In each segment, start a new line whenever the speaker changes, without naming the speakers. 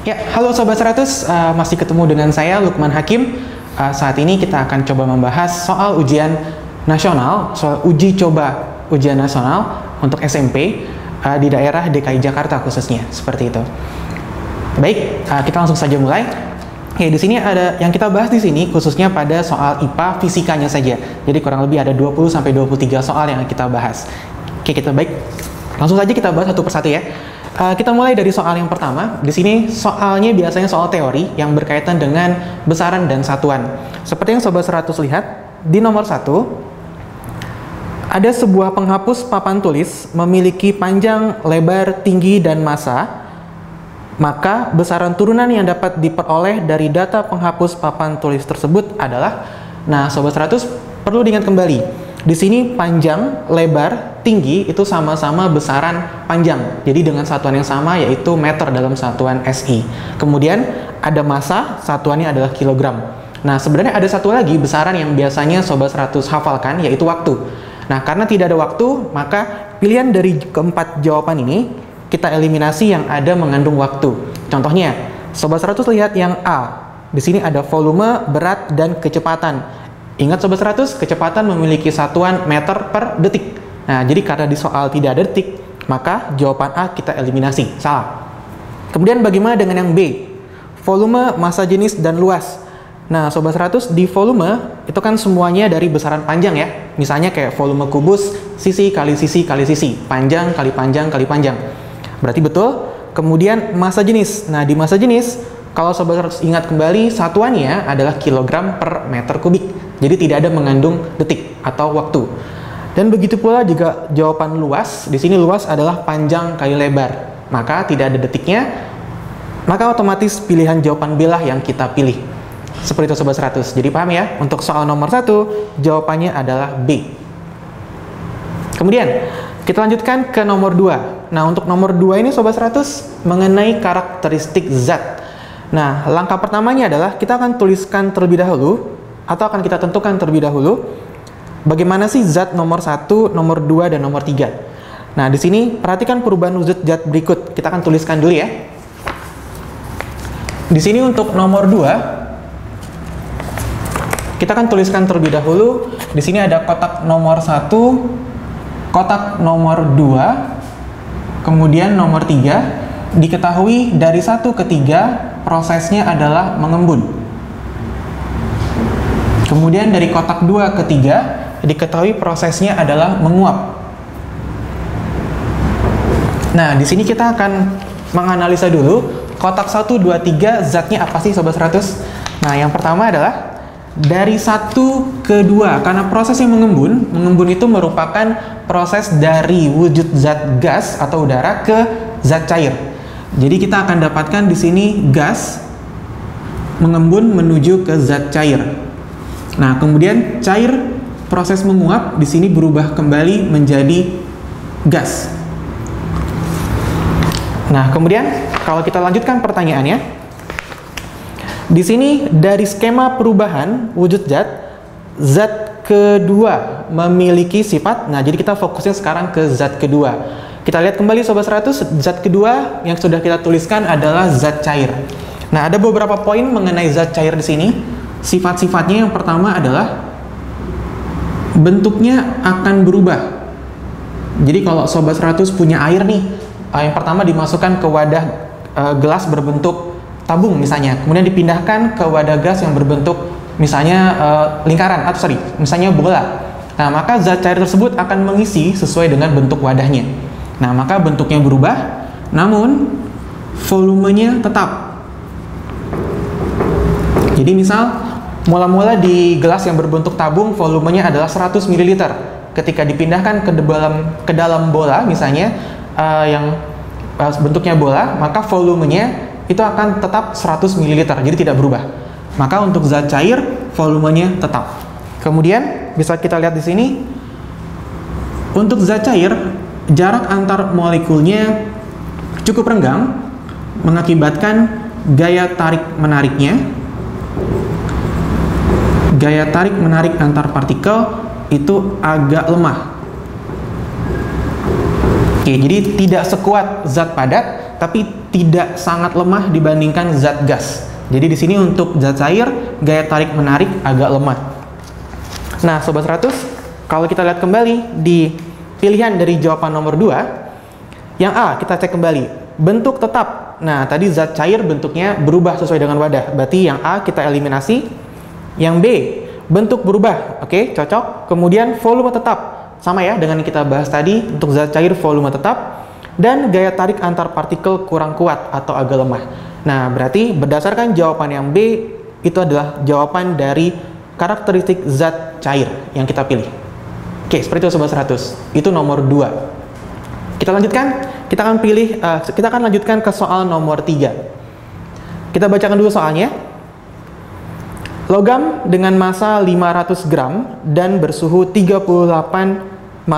Ya, halo Sobat 100, masih ketemu dengan saya Lukman Hakim. Saat ini kita akan coba membahas soal ujian nasional, soal uji coba ujian nasional untuk SMP di daerah DKI Jakarta khususnya, seperti itu. Baik, kita langsung saja mulai. Oke, di sini ada yang kita bahas di sini khususnya pada soal IPA fisikanya saja. Jadi kurang lebih ada 20 sampai 23 soal yang kita bahas. Oke, langsung saja kita bahas satu persatu ya. Kita mulai dari soal yang pertama. Di sini soalnya biasanya soal teori yang berkaitan dengan besaran dan satuan. Seperti yang Sobat 100 lihat, di nomor 1 ada sebuah penghapus papan tulis memiliki panjang, lebar, tinggi, dan massa. Maka besaran turunan yang dapat diperoleh dari data penghapus papan tulis tersebut adalah, nah Sobat 100 perlu diingat kembali. Di sini panjang, lebar, tinggi itu sama-sama besaran panjang. Jadi dengan satuan yang sama yaitu meter dalam satuan SI. Kemudian ada massa, satuannya adalah kilogram. Nah, sebenarnya ada satu lagi besaran yang biasanya Sobat 100 hafalkan yaitu waktu. Nah, karena tidak ada waktu, maka pilihan dari keempat jawaban ini kita eliminasi yang ada mengandung waktu. Contohnya, Sobat 100 lihat yang A. Di sini ada volume, berat, dan kecepatan. Ingat Sobat 100, kecepatan memiliki satuan meter per detik. Nah, jadi karena di soal tidak ada detik, maka jawaban A kita eliminasi, salah. Kemudian bagaimana dengan yang B? Volume, massa jenis, dan luas. Nah, Sobat 100, di volume itu kan semuanya dari besaran panjang ya. Misalnya kayak volume kubus, sisi kali sisi kali sisi, panjang kali panjang kali panjang. Berarti betul. Kemudian massa jenis. Nah, di massa jenis, kalau Sobat 100 ingat kembali, satuannya adalah kilogram per meter kubik. Jadi tidak ada mengandung detik atau waktu. Dan begitu pula juga jawaban luas. Di sini luas adalah panjang kali lebar. Maka tidak ada detiknya. Maka otomatis pilihan jawaban B lah yang kita pilih. Seperti itu Sobat 100. Jadi paham ya? Untuk soal nomor 1, jawabannya adalah B. Kemudian kita lanjutkan ke nomor 2. Nah, untuk nomor 2 ini Sobat 100 mengenai karakteristik zat. Nah, langkah pertamanya adalah kita akan tuliskan terlebih dahulu atau akan kita tentukan terlebih dahulu bagaimana sih zat nomor 1, nomor 2, dan nomor 3. Nah, di sini perhatikan perubahan wujud zat berikut. Kita akan tuliskan dulu ya. Di sini untuk nomor 2 kita akan tuliskan terlebih dahulu. Di sini ada kotak nomor 1, kotak nomor 2, kemudian nomor 3. Diketahui dari 1 ke 3 prosesnya adalah mengembun. Kemudian dari kotak 2 ke 3 diketahui prosesnya adalah menguap. Nah, di sini kita akan menganalisa dulu kotak 1, 2, 3 zatnya apa sih Sobat 100? Nah, yang pertama adalah dari 1 ke 2, karena prosesnya mengembun. Mengembun itu merupakan proses dari wujud zat gas atau udara ke zat cair. Jadi kita akan dapatkan di sini gas mengembun menuju ke zat cair. Nah, kemudian cair proses menguap di sini berubah kembali menjadi gas. Nah, kemudian kalau kita lanjutkan pertanyaannya, di sini dari skema perubahan wujud zat kedua memiliki sifat. Nah, jadi kita fokusnya sekarang ke zat kedua. Kita lihat kembali Sobat 100, zat kedua yang sudah kita tuliskan adalah zat cair. Nah, ada beberapa poin mengenai zat cair di sini. Sifat-sifatnya yang pertama adalah bentuknya akan berubah. Jadi kalau Sobat 100 punya air nih, yang pertama dimasukkan ke wadah gelas berbentuk tabung misalnya, kemudian dipindahkan ke wadah gas yang berbentuk misalnya lingkaran atau misalnya bola. Nah, maka zat cair tersebut akan mengisi sesuai dengan bentuk wadahnya. Nah, maka bentuknya berubah, namun volumenya tetap. Jadi misal mula-mula di gelas yang berbentuk tabung volumenya adalah 100 ml. Ketika dipindahkan ke dalam bola misalnya yang bentuknya bola, maka volumenya itu akan tetap 100 ml, jadi tidak berubah. Maka untuk zat cair volumenya tetap. Kemudian bisa kita lihat di sini untuk zat cair jarak antar molekulnya cukup renggang mengakibatkan gaya tarik menarik antar partikel itu agak lemah. Oke, jadi tidak sekuat zat padat, tapi tidak sangat lemah dibandingkan zat gas. Jadi di sini untuk zat cair, gaya tarik menarik agak lemah. Nah, Sobat 100, kalau kita lihat kembali di pilihan dari jawaban nomor 2, yang A kita cek kembali, bentuk tetap. Nah, tadi zat cair bentuknya berubah sesuai dengan wadah, berarti yang A kita eliminasi. Yang B, bentuk berubah, oke, cocok. Kemudian volume tetap, sama ya dengan yang kita bahas tadi, untuk zat cair volume tetap. Dan gaya tarik antar partikel kurang kuat atau agak lemah. Nah, berarti berdasarkan jawaban yang B, itu adalah jawaban dari karakteristik zat cair yang kita pilih. Oke, seperti itu Sobat 100. Itu nomor 2. Kita lanjutkan, kita akan lanjutkan ke soal nomor 3. Kita bacakan dulu soalnya. Logam dengan massa 500 gram dan bersuhu 36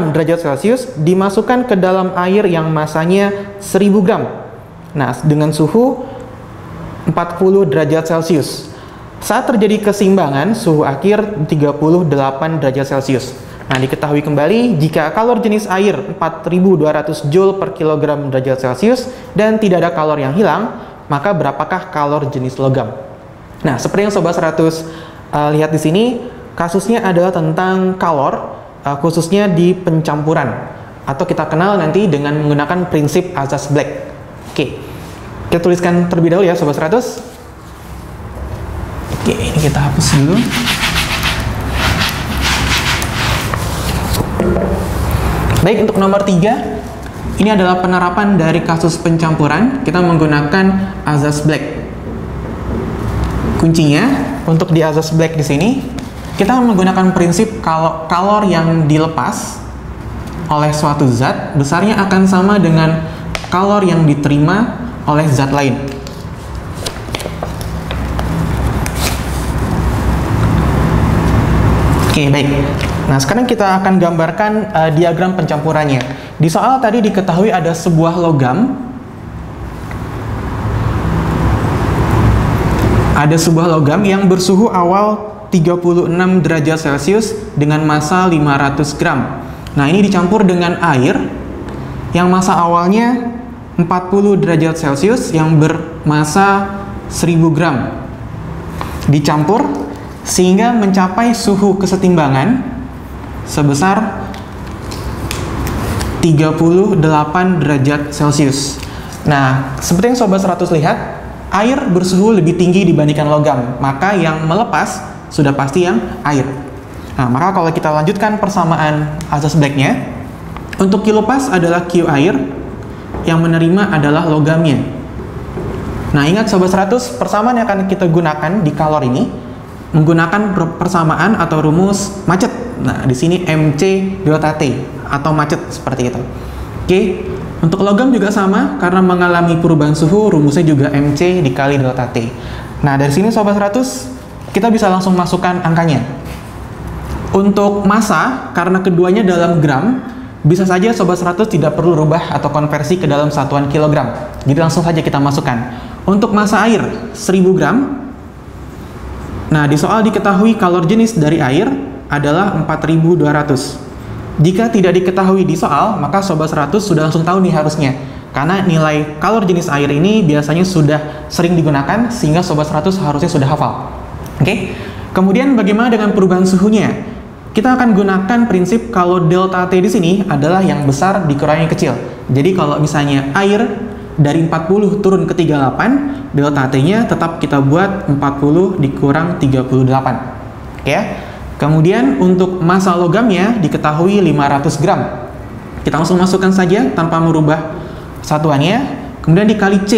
derajat Celcius dimasukkan ke dalam air yang massanya 1000 gram. Nah, dengan suhu 40 derajat Celcius. Saat terjadi keseimbangan, suhu akhir 38 derajat Celcius. Nah, diketahui kembali jika kalor jenis air 4200 Joule per kilogram derajat Celcius dan tidak ada kalor yang hilang, maka berapakah kalor jenis logam? Nah, seperti yang Sobat 100 lihat di sini, kasusnya adalah tentang kalor, khususnya di pencampuran, atau kita kenal nanti dengan menggunakan prinsip Azaz-Black. Oke, kita tuliskan terlebih dahulu ya Sobat 100. Oke, ini kita hapus dulu. Baik, untuk nomor 3, ini adalah penerapan dari kasus pencampuran. Kita menggunakan Azaz-Black. Kuncinya untuk di Azaz-Black di sini, kita menggunakan prinsip kalau kalor yang dilepas oleh suatu zat besarnya akan sama dengan kalor yang diterima oleh zat lain. Oke, baik. Nah, sekarang kita akan gambarkan diagram pencampurannya. Di soal tadi diketahui ada sebuah logam. Ada sebuah logam yang bersuhu awal 36 derajat Celcius dengan massa 500 gram. Nah, ini dicampur dengan air yang massa awalnya 40 derajat Celcius yang bermassa 1000 gram. Dicampur sehingga mencapai suhu kesetimbangan sebesar 38 derajat Celcius. Nah, seperti yang Sobat 100 lihat, air bersuhu lebih tinggi dibandingkan logam, maka yang melepas sudah pasti yang air. Nah, maka kalau kita lanjutkan persamaan Azaz-Black-nya, untuk Q lepas adalah Q air, yang menerima adalah logamnya. Nah, ingat Sobat 100, persamaan yang akan kita gunakan di kalor ini menggunakan persamaan atau rumus macet. Nah, di sini MC delta T atau macet seperti itu. Oke, untuk logam juga sama, karena mengalami perubahan suhu, rumusnya juga MC dikali delta T. Nah, dari sini Sobat 100, kita bisa langsung masukkan angkanya. Untuk massa, karena keduanya dalam gram, bisa saja Sobat 100 tidak perlu rubah atau konversi ke dalam satuan kilogram. Jadi langsung saja kita masukkan. Untuk massa air, 1000 gram. Nah, di soal diketahui kalor jenis dari air adalah 4200. Jika tidak diketahui di soal, maka Sobat 100 sudah langsung tahu nih harusnya. Karena nilai kalor jenis air ini biasanya sudah sering digunakan, sehingga Sobat 100 harusnya sudah hafal. Oke? Kemudian bagaimana dengan perubahan suhunya? Kita akan gunakan prinsip kalau delta T di sini adalah yang besar dikurangi yang kecil. Jadi kalau misalnya air dari 40 turun ke 38, delta T-nya tetap kita buat 40 dikurang 38. Oke ya? Kemudian untuk massa logamnya diketahui 500 gram. Kita langsung masukkan saja tanpa merubah satuannya. Kemudian dikali C.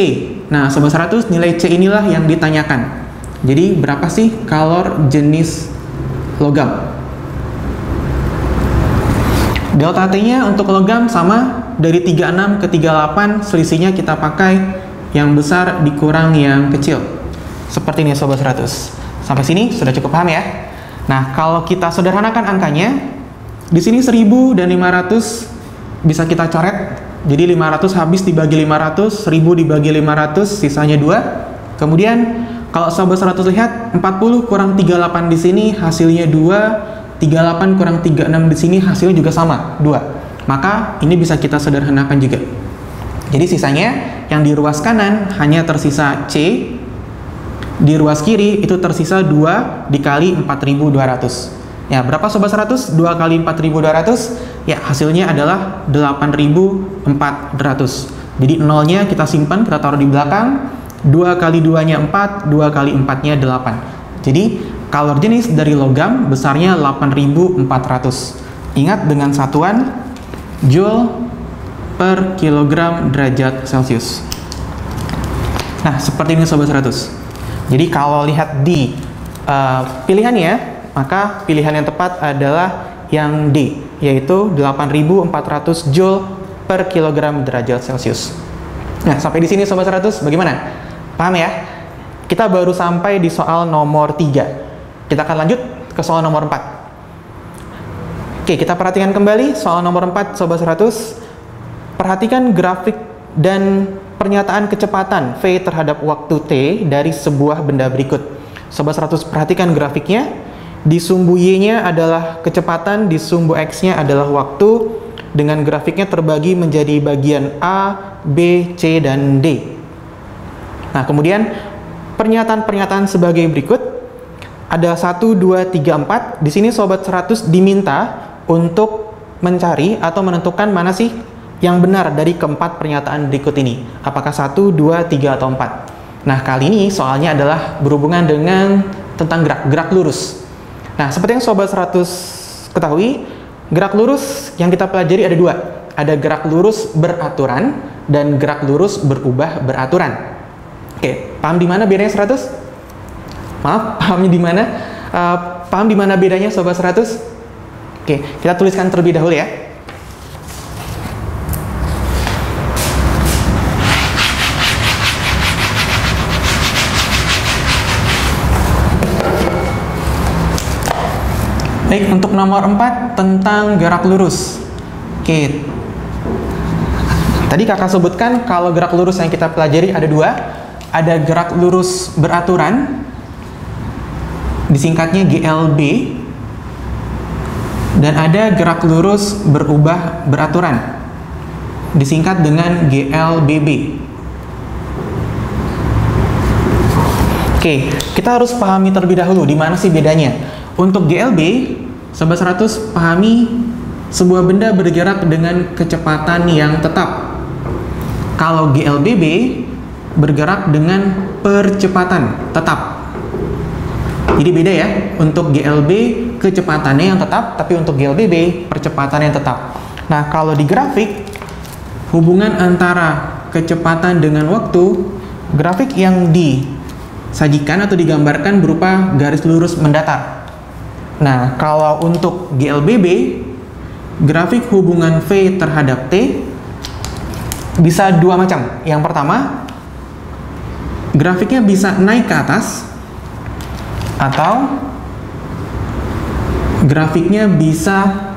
Nah, Sobat 100, nilai C inilah yang ditanyakan. Jadi berapa sih kalor jenis logam? Delta T-nya untuk logam sama, dari 36 ke 38, selisihnya kita pakai yang besar dikurang yang kecil. Seperti ini Sobat 100. Sampai sini sudah cukup paham ya? Nah, kalau kita sederhanakan angkanya, di sini 1000 dan 500 bisa kita coret. Jadi 500 habis dibagi 500, 1000 dibagi 500, sisanya 2. Kemudian, kalau Sobat 100 lihat, 40 kurang 38 di sini hasilnya 2. 38 kurang 36 di sini hasilnya juga sama, 2. Maka ini bisa kita sederhanakan juga. Jadi sisanya yang di ruas kanan hanya tersisa C, di ruas kiri itu tersisa 2 dikali 4.200. Ya, berapa Sobat 100? 2 kali 4.200, ya hasilnya adalah 8.400. Jadi nolnya kita simpan, kita taruh di belakang. 2 kali 2-nya 4, 2 kali 4-nya 8. Jadi kalor jenis dari logam besarnya 8.400. Ingat dengan satuan Joule per kilogram derajat Celcius. Nah, seperti ini Sobat 100. Jadi kalau lihat di pilihannya, maka pilihan yang tepat adalah yang D, yaitu 8.400 Joule per kilogram derajat Celcius. Nah, sampai di sini Sobat 100, bagaimana? Paham ya? Kita baru sampai di soal nomor 3. Kita akan lanjut ke soal nomor 4. Oke, kita perhatikan kembali soal nomor 4 Sobat 100. Perhatikan grafik dan pernyataan kecepatan V terhadap waktu T dari sebuah benda berikut. Sobat 100 perhatikan grafiknya. Di sumbu Y-nya adalah kecepatan, di sumbu X-nya adalah waktu, dengan grafiknya terbagi menjadi bagian A, B, C, dan D. Nah, kemudian pernyataan-pernyataan sebagai berikut. Ada 1, 2, 3, 4. Di sini Sobat 100 diminta untuk mencari atau menentukan mana sih yang benar dari keempat pernyataan berikut ini. Apakah 1, 2, 3, atau 4? Nah, kali ini soalnya adalah berhubungan dengan tentang gerak lurus. Nah, seperti yang Sobat 100 ketahui, gerak lurus yang kita pelajari ada 2. Ada gerak lurus beraturan dan gerak lurus berubah beraturan. Oke, paham di mana bedanya 100? Maaf, paham di mana? Paham di mana bedanya Sobat 100? Oke, kita tuliskan terlebih dahulu ya. Baik, untuk nomor 4 tentang gerak lurus. Oke. Tadi kakak sebutkan kalau gerak lurus yang kita pelajari ada 2. Ada gerak lurus beraturan, disingkatnya GLB, dan ada gerak lurus berubah beraturan, disingkat dengan GLBB. Oke, kita harus pahami terlebih dahulu di mana sih bedanya. Untuk GLB, Sobat 100 pahami sebuah benda bergerak dengan kecepatan yang tetap. Kalau GLBB bergerak dengan percepatan tetap. Jadi beda ya, untuk GLB kecepatannya yang tetap, tapi untuk GLBB percepatan yang tetap. Nah, kalau di grafik, hubungan antara kecepatan dengan waktu, grafik yang disajikan atau digambarkan berupa garis lurus mendatar. Nah, kalau untuk GLBB, grafik hubungan V terhadap T bisa 2 macam. Yang pertama, grafiknya bisa naik ke atas, atau grafiknya bisa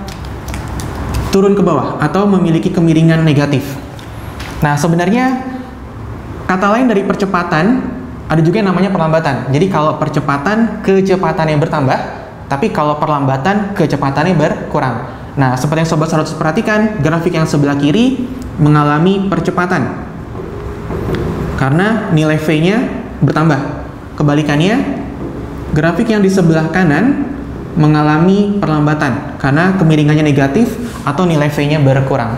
turun ke bawah, atau memiliki kemiringan negatif. Nah, sebenarnya kata lain dari percepatan ada juga yang namanya perlambatan. Jadi kalau percepatan, kecepatannya bertambah, tapi kalau perlambatan, kecepatannya berkurang. Nah, seperti yang Sobat 100 perhatikan, grafik yang sebelah kiri mengalami percepatan karena nilai V-nya bertambah. Kebalikannya, grafik yang di sebelah kanan mengalami perlambatan karena kemiringannya negatif atau nilai V-nya berkurang.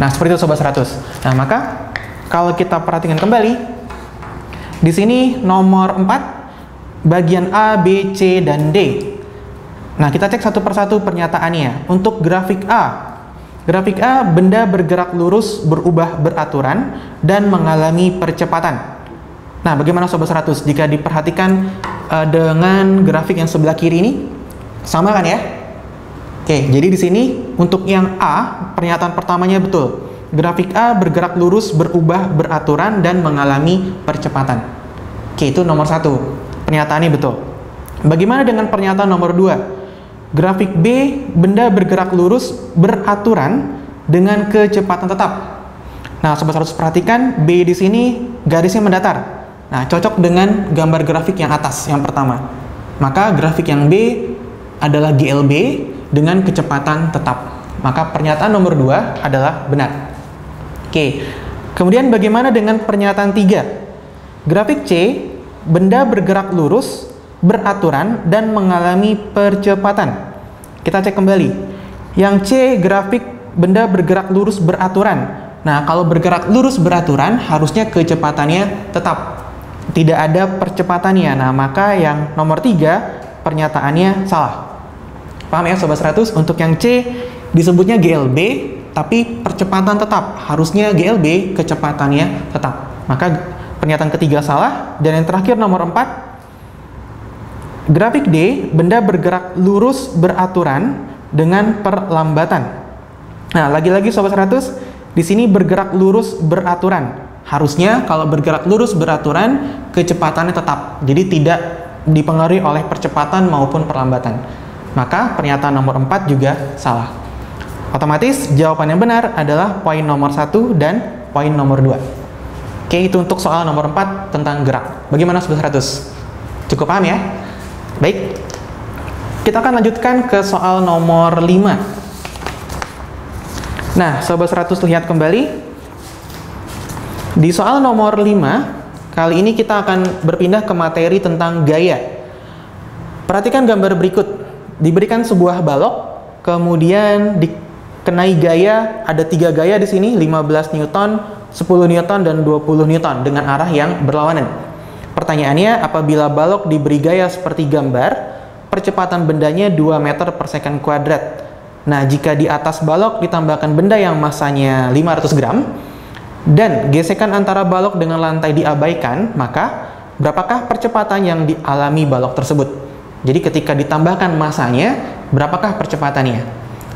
Nah, seperti itu Sobat 100. Nah, maka kalau kita perhatikan kembali, di sini nomor 4, bagian A, B, C, dan D. Nah, kita cek satu persatu pernyataannya. Untuk grafik A, benda bergerak lurus berubah beraturan dan mengalami percepatan. Nah, bagaimana Sobat 100 jika diperhatikan dengan grafik yang sebelah kiri ini? Sama kan ya? Oke, jadi di sini untuk yang A, pernyataan pertamanya betul. Grafik A bergerak lurus berubah beraturan dan mengalami percepatan. Oke, itu nomor 1. Pernyataannya betul. Bagaimana dengan pernyataan nomor 2? Grafik B, benda bergerak lurus beraturan dengan kecepatan tetap. Nah, Sobat 100 perhatikan B di sini garisnya mendatar. Nah, cocok dengan gambar grafik yang atas, yang pertama. Maka grafik yang B adalah GLB dengan kecepatan tetap. Maka pernyataan nomor 2 adalah benar. Oke, Kemudian bagaimana dengan pernyataan 3? Grafik C, benda bergerak lurus, beraturan, dan mengalami percepatan. Kita cek kembali. Yang C, grafik benda bergerak lurus, beraturan. Nah, kalau bergerak lurus, beraturan, harusnya kecepatannya tetap. Tidak ada percepatannya. Nah, maka yang nomor 3, pernyataannya salah. Paham ya Sobat 100? Untuk yang C, disebutnya GLB, tapi percepatan tetap. Harusnya GLB, kecepatannya tetap. Maka pernyataan ketiga salah. Dan yang terakhir nomor 4, grafik D, benda bergerak lurus beraturan dengan perlambatan. Nah, lagi-lagi Sobat 100, di sini bergerak lurus beraturan. Harusnya kalau bergerak lurus beraturan, kecepatannya tetap. Jadi tidak dipengaruhi oleh percepatan maupun perlambatan. Maka pernyataan nomor 4 juga salah. Otomatis jawaban yang benar adalah poin nomor 1 dan poin nomor 2. Oke, itu untuk soal nomor 4 tentang gerak. Bagaimana Sobat 100? Cukup paham ya? Baik, kita akan lanjutkan ke soal nomor 5. Nah, Sobat 100 lihat kembali. Di soal nomor 5, kali ini kita akan berpindah ke materi tentang gaya. Perhatikan gambar berikut. Diberikan sebuah balok, kemudian dikenai gaya, ada 3 gaya di sini, 15 Newton, 10 Newton, dan 20 Newton dengan arah yang berlawanan. Pertanyaannya, apabila balok diberi gaya seperti gambar, percepatan bendanya 2 meter per second kuadrat. Nah, jika di atas balok ditambahkan benda yang masanya 500 gram, dan gesekan antara balok dengan lantai diabaikan, maka berapakah percepatan yang dialami balok tersebut? Jadi ketika ditambahkan masanya, berapakah percepatannya?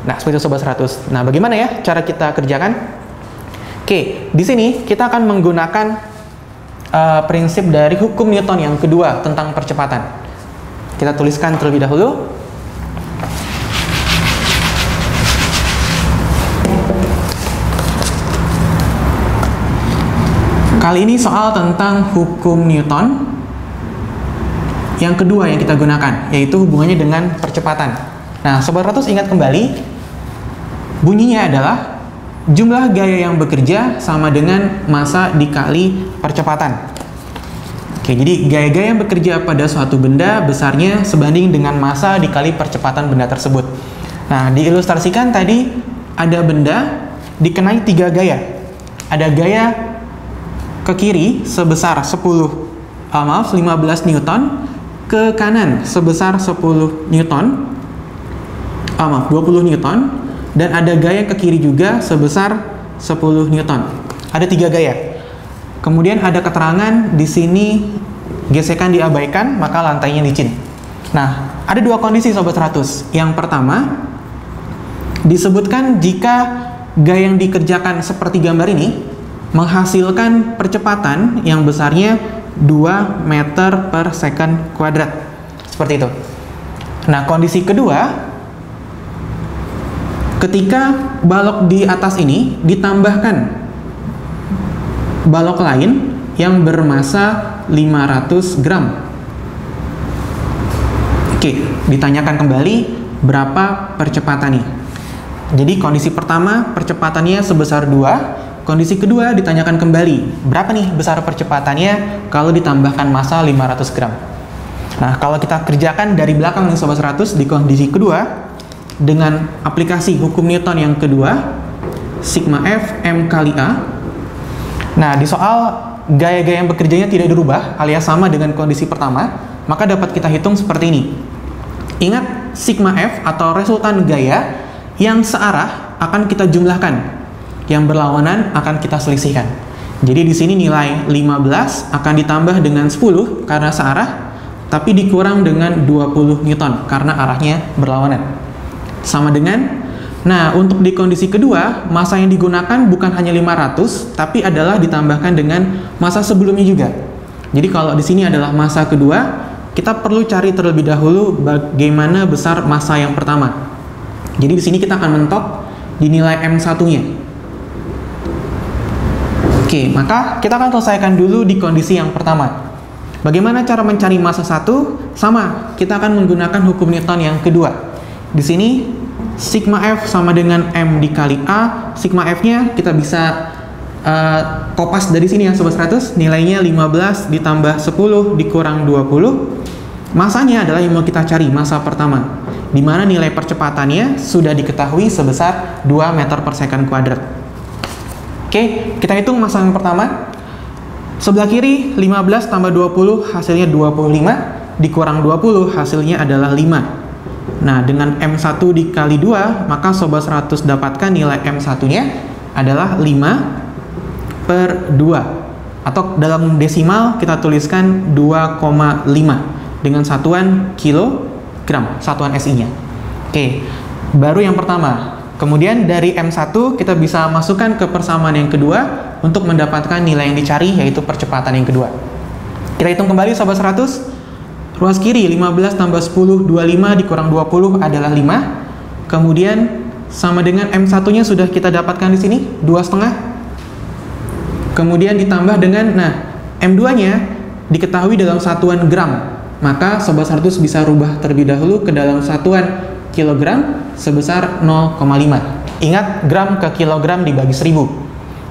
Nah, seperti itu Sobat 100. Nah, bagaimana ya cara kita kerjakan? Oke, di sini kita akan menggunakan prinsip dari hukum Newton yang kedua tentang percepatan. Kita tuliskan terlebih dahulu. Kali ini soal tentang hukum Newton yang kedua yang kita gunakan, yaitu hubungannya dengan percepatan. Nah, Sobat 100 ingat kembali, bunyinya adalah jumlah gaya yang bekerja sama dengan massa dikali percepatan. Oke, jadi gaya-gaya yang bekerja pada suatu benda besarnya sebanding dengan massa dikali percepatan benda tersebut. Nah, diilustrasikan tadi ada benda dikenai 3 gaya. Ada gaya ke kiri sebesar 15 Newton, ke kanan sebesar 10 Newton, 20 Newton, dan ada gaya ke kiri juga sebesar 10 Newton. Ada 3 gaya. Kemudian ada keterangan di sini gesekan diabaikan, maka lantainya licin. Nah, ada 2 kondisi Sobat 100. Yang pertama, disebutkan jika gaya yang dikerjakan seperti gambar ini menghasilkan percepatan yang besarnya 2 meter per second kuadrat. Seperti itu. Nah, kondisi kedua, ketika balok di atas ini ditambahkan balok lain yang bermassa 500 gram. Oke, ditanyakan kembali berapa percepatannya. Jadi kondisi pertama percepatannya sebesar 2. Kondisi kedua ditanyakan kembali, berapa nih besar percepatannya kalau ditambahkan massa 500 gram. Nah, kalau kita kerjakan dari belakang nih Sobat 100, di kondisi kedua, dengan aplikasi hukum Newton yang kedua, sigma F M kali A. Nah, di soal gaya-gaya yang bekerjanya tidak dirubah, alias sama dengan kondisi pertama, maka dapat kita hitung seperti ini. Ingat, sigma F atau resultan gaya yang searah akan kita jumlahkan. Yang berlawanan akan kita selisihkan. Jadi di sini nilai 15 akan ditambah dengan 10 karena searah, tapi dikurang dengan 20 Newton karena arahnya berlawanan. Sama dengan, nah untuk di kondisi kedua, massa yang digunakan bukan hanya 500, tapi adalah ditambahkan dengan massa sebelumnya juga. Jadi kalau di sini adalah massa kedua, kita perlu cari terlebih dahulu bagaimana besar massa yang pertama. Jadi di sini kita akan mentok di nilai M1-nya. Oke, maka kita akan selesaikan dulu di kondisi yang pertama. Bagaimana cara mencari massa 1? Sama, kita akan menggunakan hukum Newton yang kedua. Di sini, sigma F sama dengan M dikali A. Sigma F-nya kita bisa kopas dari sini ya Sobat 100, nilainya 15 ditambah 10 dikurang 20. Masanya adalah yang mau kita cari, masa pertama, di mana nilai percepatannya sudah diketahui sebesar 2 meter per second kuadrat. Oke, kita hitung masa yang pertama. Sebelah kiri 15 tambah 20 hasilnya 25, dikurang 20 hasilnya adalah 5. Nah, dengan M1 dikali 2, maka Sobat 100 dapatkan nilai M1-nya adalah 5 per 2. Atau dalam desimal kita tuliskan 2,5 dengan satuan kilogram, satuan SI-nya. Oke, baru yang pertama. Kemudian dari M1 kita bisa masukkan ke persamaan yang kedua untuk mendapatkan nilai yang dicari, yaitu percepatan yang kedua. Kita hitung kembali Sobat 100. Ruas kiri 15 tambah 10, 25 dikurang 20 adalah 5. Kemudian sama dengan M1-nya sudah kita dapatkan di sini, 2,5. Kemudian ditambah dengan, M2-nya diketahui dalam satuan gram. Maka Sobat 100 bisa rubah terlebih dahulu ke dalam satuan kilogram sebesar 0,5. Ingat, gram ke kilogram dibagi 1000.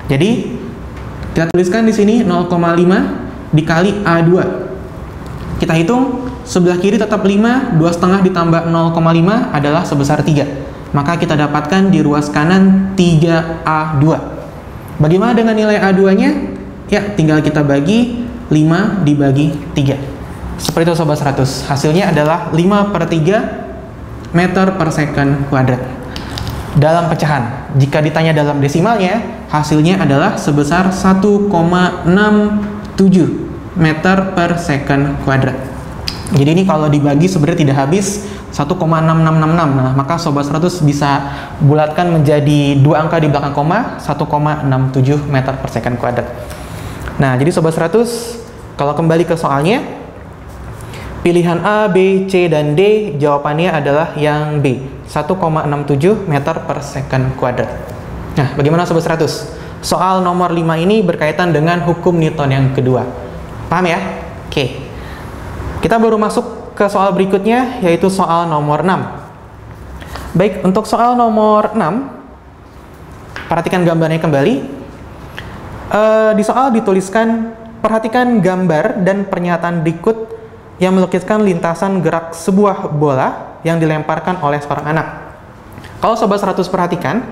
Jadi, kita tuliskan di sini 0,5 dikali A2. Kita hitung, sebelah kiri tetap 5, 2,5 ditambah 0,5 adalah sebesar 3. Maka kita dapatkan di ruas kanan 3A2. Bagaimana dengan nilai A2-nya? Ya, tinggal kita bagi 5 dibagi 3. Seperti itu Sobat 100. Hasilnya adalah 5 per 3 meter per second kuadrat. Dalam pecahan, jika ditanya dalam desimalnya, hasilnya adalah sebesar 1,67 meter per second kuadrat. Jadi ini kalau dibagi sebenarnya tidak habis 1,6666. Nah, maka Sobat 100 bisa bulatkan menjadi 2 angka di belakang koma, 1,67 meter per second kuadrat. Nah, jadi Sobat 100, kalau kembali ke soalnya, pilihan A, B, C, dan D, jawabannya adalah yang B, 1,67 meter per second kuadrat. Nah, bagaimana Sobat 100? Soal nomor 5 ini berkaitan dengan hukum Newton yang kedua. Paham ya? Oke. Kita baru masuk ke soal berikutnya, yaitu soal nomor 6. Baik, untuk soal nomor 6, perhatikan gambarnya kembali. Di soal dituliskan, perhatikan gambar dan pernyataan berikut yang melukiskan lintasan gerak sebuah bola yang dilemparkan oleh seorang anak. Kalau Sobat 100 perhatikan,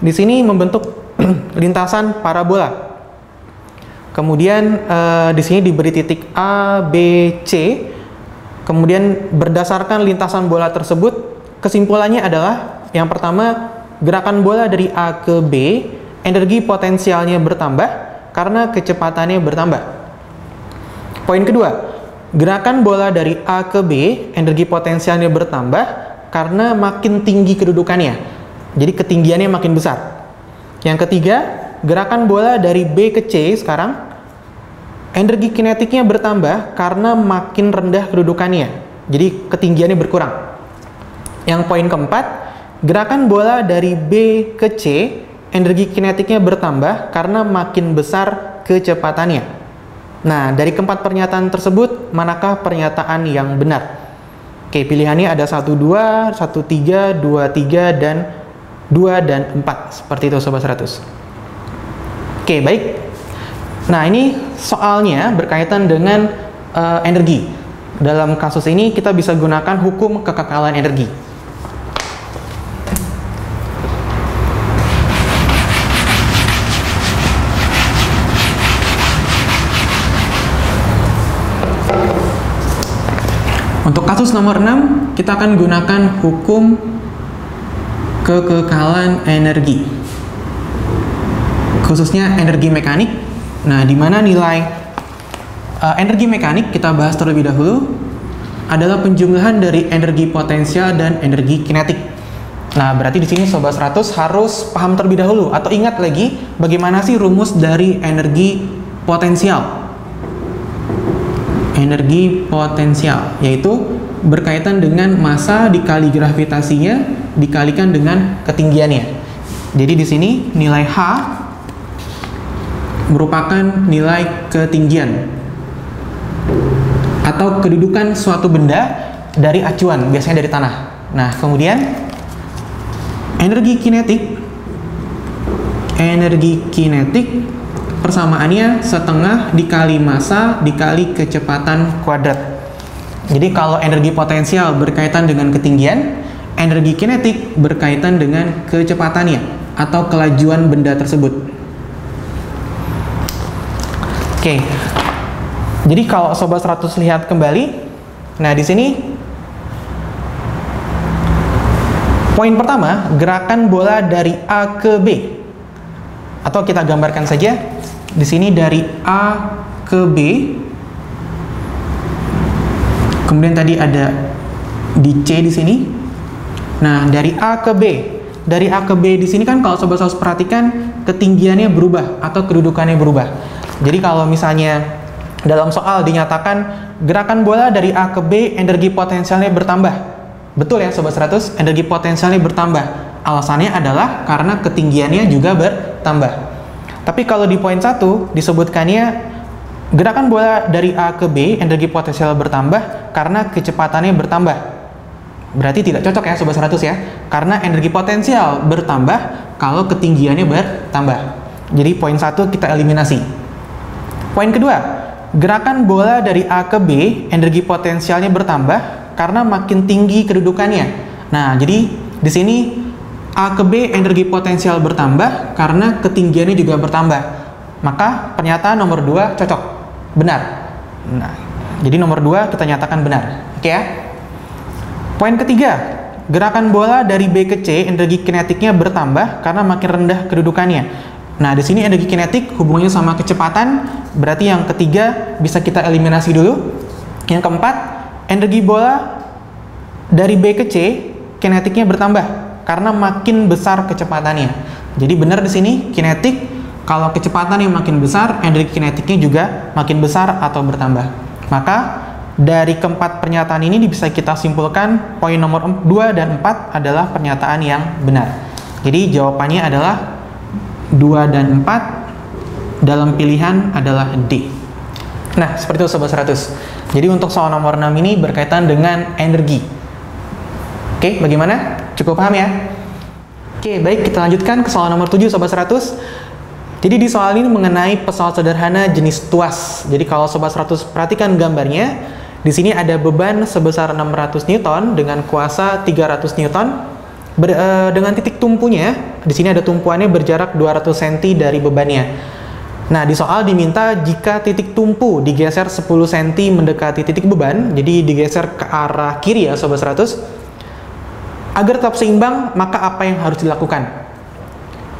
di sini membentuk lintasan parabola. Kemudian di sini diberi titik A, B, C. Kemudian berdasarkan lintasan bola tersebut, kesimpulannya adalah yang pertama, gerakan bola dari A ke B, energi potensialnya bertambah karena kecepatannya bertambah. Poin kedua, gerakan bola dari A ke B, energi potensialnya bertambah karena makin tinggi kedudukannya. Jadi ketinggiannya makin besar. Yang ketiga, gerakan bola dari B ke C sekarang, energi kinetiknya bertambah karena makin rendah kedudukannya. Jadi ketinggiannya berkurang. Yang poin keempat, gerakan bola dari B ke C, energi kinetiknya bertambah karena makin besar kecepatannya. Nah, dari keempat pernyataan tersebut, manakah pernyataan yang benar? Oke, pilihannya ada 1, 2, 1, 3, 2, 3, dan 2 dan 4. Seperti itu Sobat 100. Oke, baik. Nah, ini soalnya berkaitan dengan energi. Dalam kasus ini kita bisa gunakan hukum kekekalan energi. Untuk kasus nomor 6, kita akan gunakan hukum kekekalan energi. Khususnya energi mekanik. Nah, di mana nilai energi mekanik kita bahas terlebih dahulu adalah penjumlahan dari energi potensial dan energi kinetik. Nah, berarti di sini Sobat 100 harus paham terlebih dahulu atau ingat lagi bagaimana sih rumus dari energi potensial. Energi potensial yaitu berkaitan dengan massa dikali gravitasinya dikalikan dengan ketinggiannya. Jadi di sini nilai H merupakan nilai ketinggian atau kedudukan suatu benda dari acuan, biasanya dari tanah. Nah, kemudian energi kinetik persamaannya setengah dikali massa dikali kecepatan kuadrat. Jadi kalau energi potensial berkaitan dengan ketinggian, energi kinetik berkaitan dengan kecepatannya atau kelajuan benda tersebut. Oke. Jadi kalau Sobat 100 lihat kembali, nah di sini poin pertama, gerakan bola dari A ke B. Atau kita gambarkan saja di sini dari A ke B. Kemudian tadi ada di C di sini. Nah, dari A ke B. Dari A ke B di sini kan kalau Sobat 100 perhatikan ketinggiannya berubah atau kedudukannya berubah. Jadi kalau misalnya dalam soal dinyatakan gerakan bola dari A ke B energi potensialnya bertambah. Betul ya Sobat 100, energi potensialnya bertambah. Alasannya adalah karena ketinggiannya juga bertambah. Tapi kalau di poin 1 disebutkannya gerakan bola dari A ke B energi potensial bertambah karena kecepatannya bertambah. Berarti tidak cocok ya Sobat 100 ya. Karena energi potensial bertambah kalau ketinggiannya bertambah. Jadi poin 1 kita eliminasi. Poin kedua, gerakan bola dari A ke B energi potensialnya bertambah karena makin tinggi kedudukannya. Nah, jadi di sini A ke B energi potensial bertambah karena ketinggiannya juga bertambah. Maka pernyataan nomor 2 cocok, benar. Nah, jadi nomor 2 kita nyatakan benar. Oke ya. Poin ketiga, gerakan bola dari B ke C energi kinetiknya bertambah karena makin rendah kedudukannya. Nah, di sini energi kinetik hubungannya sama kecepatan, berarti yang ketiga bisa kita eliminasi dulu. Yang keempat, energi bola dari B ke C kinetiknya bertambah karena makin besar kecepatannya. Jadi benar di sini kinetik kalau kecepatan yang makin besar, energi kinetiknya juga makin besar atau bertambah. Maka dari keempat pernyataan ini bisa kita simpulkan poin nomor 2 dan 4 adalah pernyataan yang benar. Jadi jawabannya adalah 2 dan 4 dalam pilihan adalah D. Nah, seperti itu Sobat 100. Jadi untuk soal nomor 6 ini berkaitan dengan energi. Oke, bagaimana? Cukup paham ya? Oke, baik, kita lanjutkan ke soal nomor 7 Sobat 100. Jadi di soal ini mengenai pesawat sederhana jenis tuas. Jadi kalau Sobat 100 perhatikan gambarnya, di sini ada beban sebesar 600 Newton dengan kuasa 300 Newton. Dengan titik tumpunya, di sini ada tumpuannya berjarak 200 cm dari bebannya. Nah, di soal diminta jika titik tumpu digeser 10 cm mendekati titik beban, jadi digeser ke arah kiri ya Sobat 100. Agar tetap seimbang, maka apa yang harus dilakukan?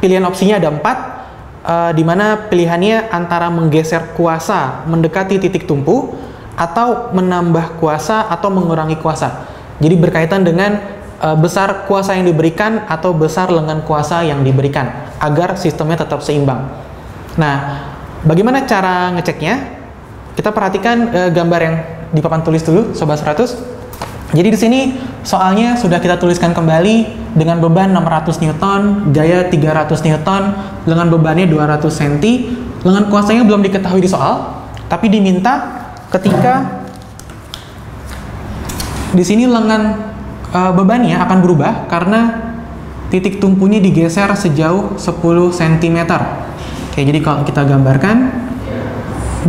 Pilihan opsinya ada 4, di mana pilihannya antara menggeser kuasa mendekati titik tumpu, atau menambah kuasa atau mengurangi kuasa. Jadi berkaitan dengan besar kuasa yang diberikan atau besar lengan kuasa yang diberikan agar sistemnya tetap seimbang. Nah, bagaimana cara ngeceknya? Kita perhatikan gambar yang di papan tulis dulu Sobat 100. Jadi di sini soalnya sudah kita tuliskan kembali dengan beban 600 Newton, gaya 300 Newton, lengan bebannya 200 cm. Lengan kuasanya belum diketahui di soal, tapi diminta ketika di sini lengan bebannya akan berubah karena titik tumpunya digeser sejauh 10 cm. Oke, jadi kalau kita gambarkan,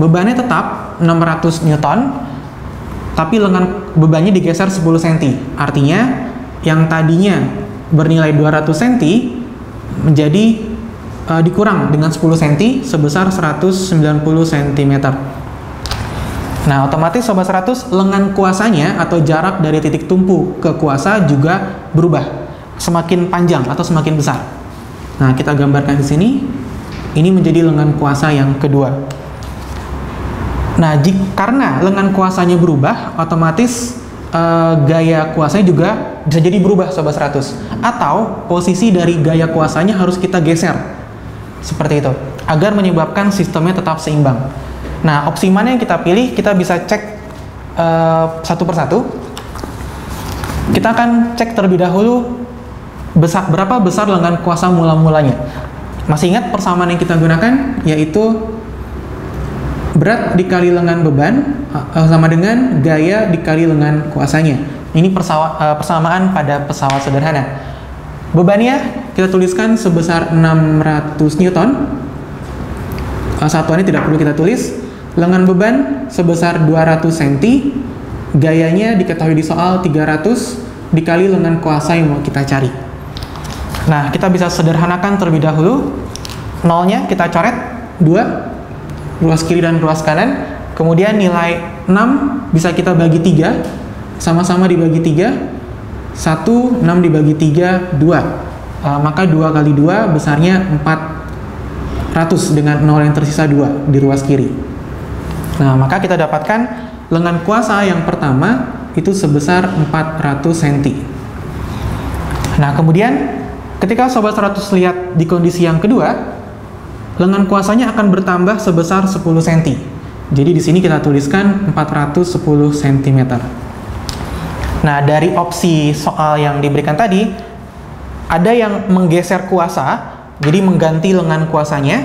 bebannya tetap 600 Newton, tapi lengan bebannya digeser 10 cm. Artinya, yang tadinya bernilai 200 cm menjadi dikurang dengan 10 cm sebesar 190 cm. Nah, otomatis Sobat 100, lengan kuasanya atau jarak dari titik tumpu ke kuasa juga berubah, semakin panjang atau semakin besar. Nah, kita gambarkan di sini, ini menjadi lengan kuasa yang kedua. Nah, karena lengan kuasanya berubah, otomatis gaya kuasanya juga bisa jadi berubah Sobat 100. Atau posisi dari gaya kuasanya harus kita geser, seperti itu, agar menyebabkan sistemnya tetap seimbang. Nah, opsi mana yang kita pilih, kita bisa cek satu persatu. Kita akan cek terlebih dahulu berapa besar lengan kuasa mula-mulanya. Masih ingat persamaan yang kita gunakan, yaitu berat dikali lengan beban sama dengan gaya dikali lengan kuasanya. Ini persamaan pada pesawat sederhana. Bebannya kita tuliskan sebesar 600 Newton. Satuannya tidak perlu kita tulis. Lengan beban sebesar 200 cm, gayanya diketahui di soal 300 dikali lengan kuasa yang mau kita cari. Nah, kita bisa sederhanakan terlebih dahulu. Nolnya kita coret 2, ruas kiri dan ruas kanan. Kemudian nilai 6 bisa kita bagi 3, sama-sama dibagi 3. 1, 6 dibagi 3, 2. Maka 2 kali 2 besarnya 400 dengan 0 yang tersisa 2 di ruas kiri. Nah, maka kita dapatkan lengan kuasa yang pertama itu sebesar 400 cm. Nah, kemudian ketika Sobat 100 lihat di kondisi yang kedua, lengan kuasanya akan bertambah sebesar 10 cm. Jadi di sini kita tuliskan 410 cm. Nah, dari opsi soal yang diberikan tadi, ada yang menggeser kuasa, jadi mengganti lengan kuasanya,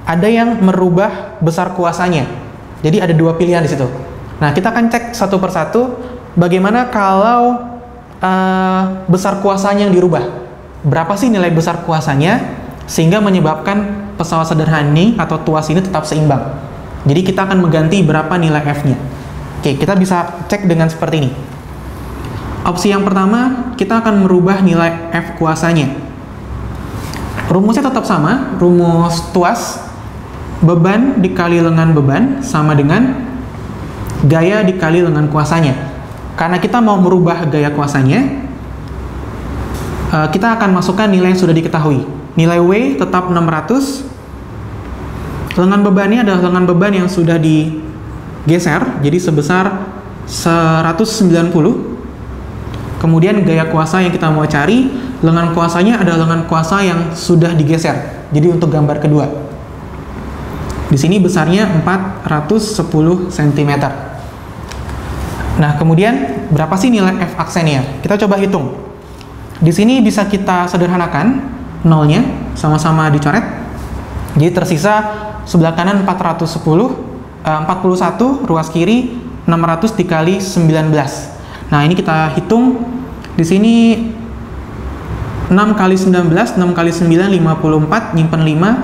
ada yang merubah besar kuasanya. Jadi ada dua pilihan di situ. Nah, kita akan cek satu persatu bagaimana kalau besar kuasanya yang dirubah. Berapa sih nilai besar kuasanya sehingga menyebabkan pesawat sederhana ini atau tuas ini tetap seimbang. Jadi kita akan mengganti berapa nilai F-nya. Oke, kita bisa cek dengan seperti ini. Opsi yang pertama, kita akan merubah nilai F kuasanya. Rumusnya tetap sama, rumus tuas, beban dikali lengan beban sama dengan gaya dikali lengan kuasanya. Karena kita mau merubah gaya kuasanya, kita akan masukkan nilai yang sudah diketahui. Nilai W tetap 600, lengan bebannya adalah lengan beban yang sudah digeser, jadi sebesar 190. Kemudian gaya kuasa yang kita mau cari, lengan kuasanya adalah lengan kuasa yang sudah digeser. Jadi untuk gambar kedua, di sini besarnya 410 cm. Nah, kemudian berapa sih nilai F aksennya? Kita coba hitung. Di sini bisa kita sederhanakan, nolnya sama-sama dicoret. Jadi tersisa sebelah kanan 41, ruas kiri 600 dikali 19. Nah, ini kita hitung. Di sini 6 kali 19, 6 kali 9, 54, nyimpen 5.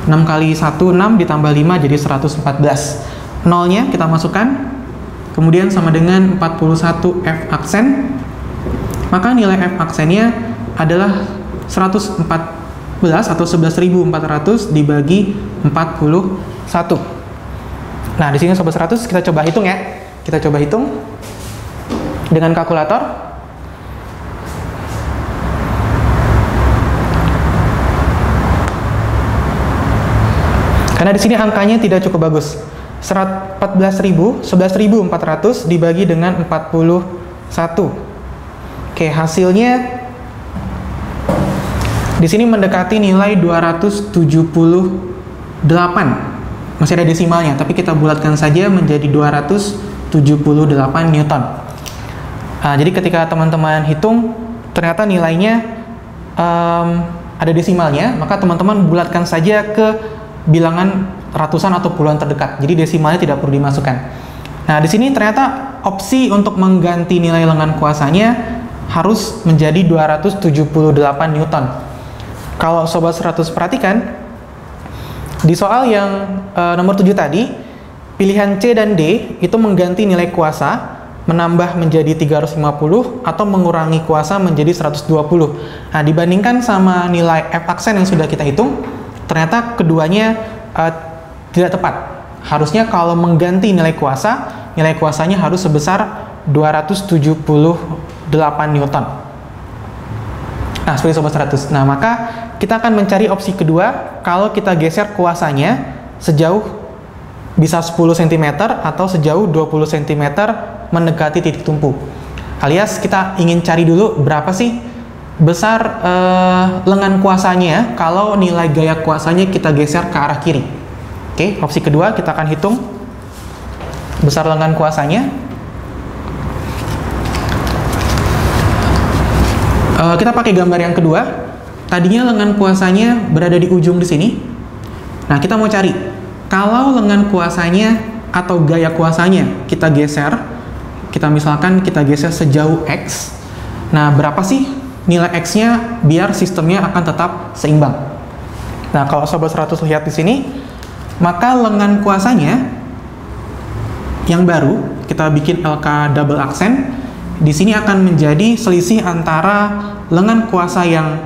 6 kali 1, 6 ditambah 5 jadi 114. Nolnya kita masukkan. Kemudian sama dengan 41 F aksen. Maka nilai F aksennya adalah 114 atau 11.400 dibagi 41. Nah, di sini Sobat 100 kita coba hitung ya. Kita coba hitung dengan kalkulator. Karena di sini angkanya tidak cukup bagus. 11.400 dibagi dengan 41. Oke, hasilnya di sini mendekati nilai 278. Masih ada desimalnya, tapi kita bulatkan saja menjadi 278 Newton. Jadi ketika teman-teman hitung, ternyata nilainya ada desimalnya, maka teman-teman bulatkan saja ke bilangan ratusan atau puluhan terdekat. Jadi desimalnya tidak perlu dimasukkan. Nah, di sini ternyata opsi untuk mengganti nilai lengan kuasanya harus menjadi 278 Newton. Kalau Sobat 100 perhatikan, di soal yang nomor 7 tadi, pilihan C dan D itu mengganti nilai kuasa menambah menjadi 350 atau mengurangi kuasa menjadi 120. Nah, dibandingkan sama nilai F aksen yang sudah kita hitung, ternyata keduanya tidak tepat. Harusnya kalau mengganti nilai kuasanya harus sebesar 278 Newton. Nah, seperti Sobat 100. Nah, maka kita akan mencari opsi kedua kalau kita geser kuasanya sejauh bisa 10 cm atau sejauh 20 cm mendekati titik tumpu. Alias kita ingin cari dulu berapa sih besar lengan kuasanya kalau nilai gaya kuasanya kita geser ke arah kiri. Oke, opsi kedua kita akan hitung besar lengan kuasanya. Kita pakai gambar yang kedua. Tadinya lengan kuasanya berada di ujung di sini. Nah, kita mau cari kalau lengan kuasanya atau gaya kuasanya kita geser, kita misalkan kita geser sejauh X. Nah, berapa sih nilai X-nya biar sistemnya akan tetap seimbang? Nah, kalau Sobat 100 lihat di sini, maka lengan kuasanya yang baru, kita bikin LK double aksen, di sini akan menjadi selisih antara lengan kuasa yang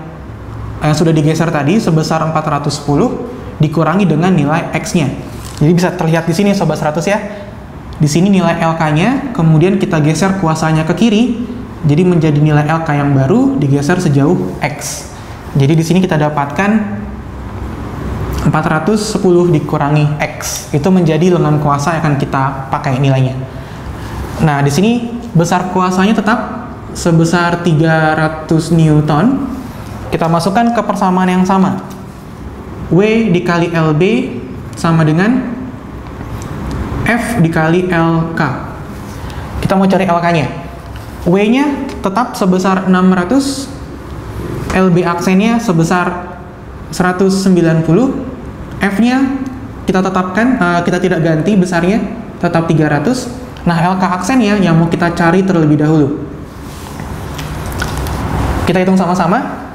sudah digeser tadi sebesar 410 dikurangi dengan nilai X-nya. Jadi bisa terlihat di sini Sobat 100 ya. Di sini nilai LK-nya, kemudian kita geser kuasanya ke kiri, jadi menjadi nilai LK yang baru digeser sejauh X. Jadi di sini kita dapatkan 410 dikurangi X, itu menjadi lengan kuasa yang akan kita pakai nilainya. Nah, di sini besar kuasanya tetap sebesar 300 Newton. Kita masukkan ke persamaan yang sama. W dikali LB sama dengan F dikali LK. Kita mau cari LK-nya. W-nya tetap sebesar 600, LB aksennya sebesar 190, F-nya kita tetapkan, kita tidak ganti besarnya, tetap 300. Nah, LK aksennya yang mau kita cari terlebih dahulu. Kita hitung sama-sama.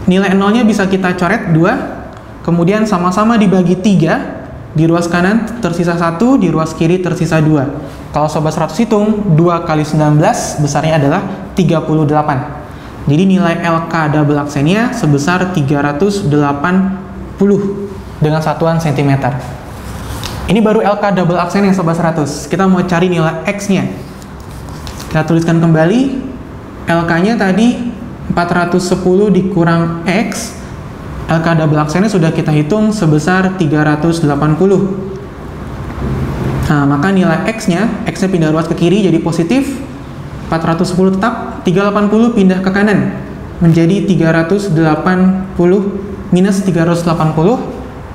Nilai nolnya bisa kita coret 2, kemudian sama-sama dibagi 3, di ruas kanan tersisa 1, di ruas kiri tersisa 2. Kalau Sobat 100 hitung, 2 kali 19 besarnya adalah 38. Jadi nilai LK double aksennya sebesar 380 dengan satuan cm. Ini baru LK double aksen yang Sobat 100. Kita mau cari nilai X-nya. Kita tuliskan kembali. LK-nya tadi 410 dikurang X. LK double aksennya sudah kita hitung sebesar 380. Nah, maka nilai X-nya pindah ruas ke kiri jadi positif. 410 tetap, 380 pindah ke kanan menjadi 380 minus 380.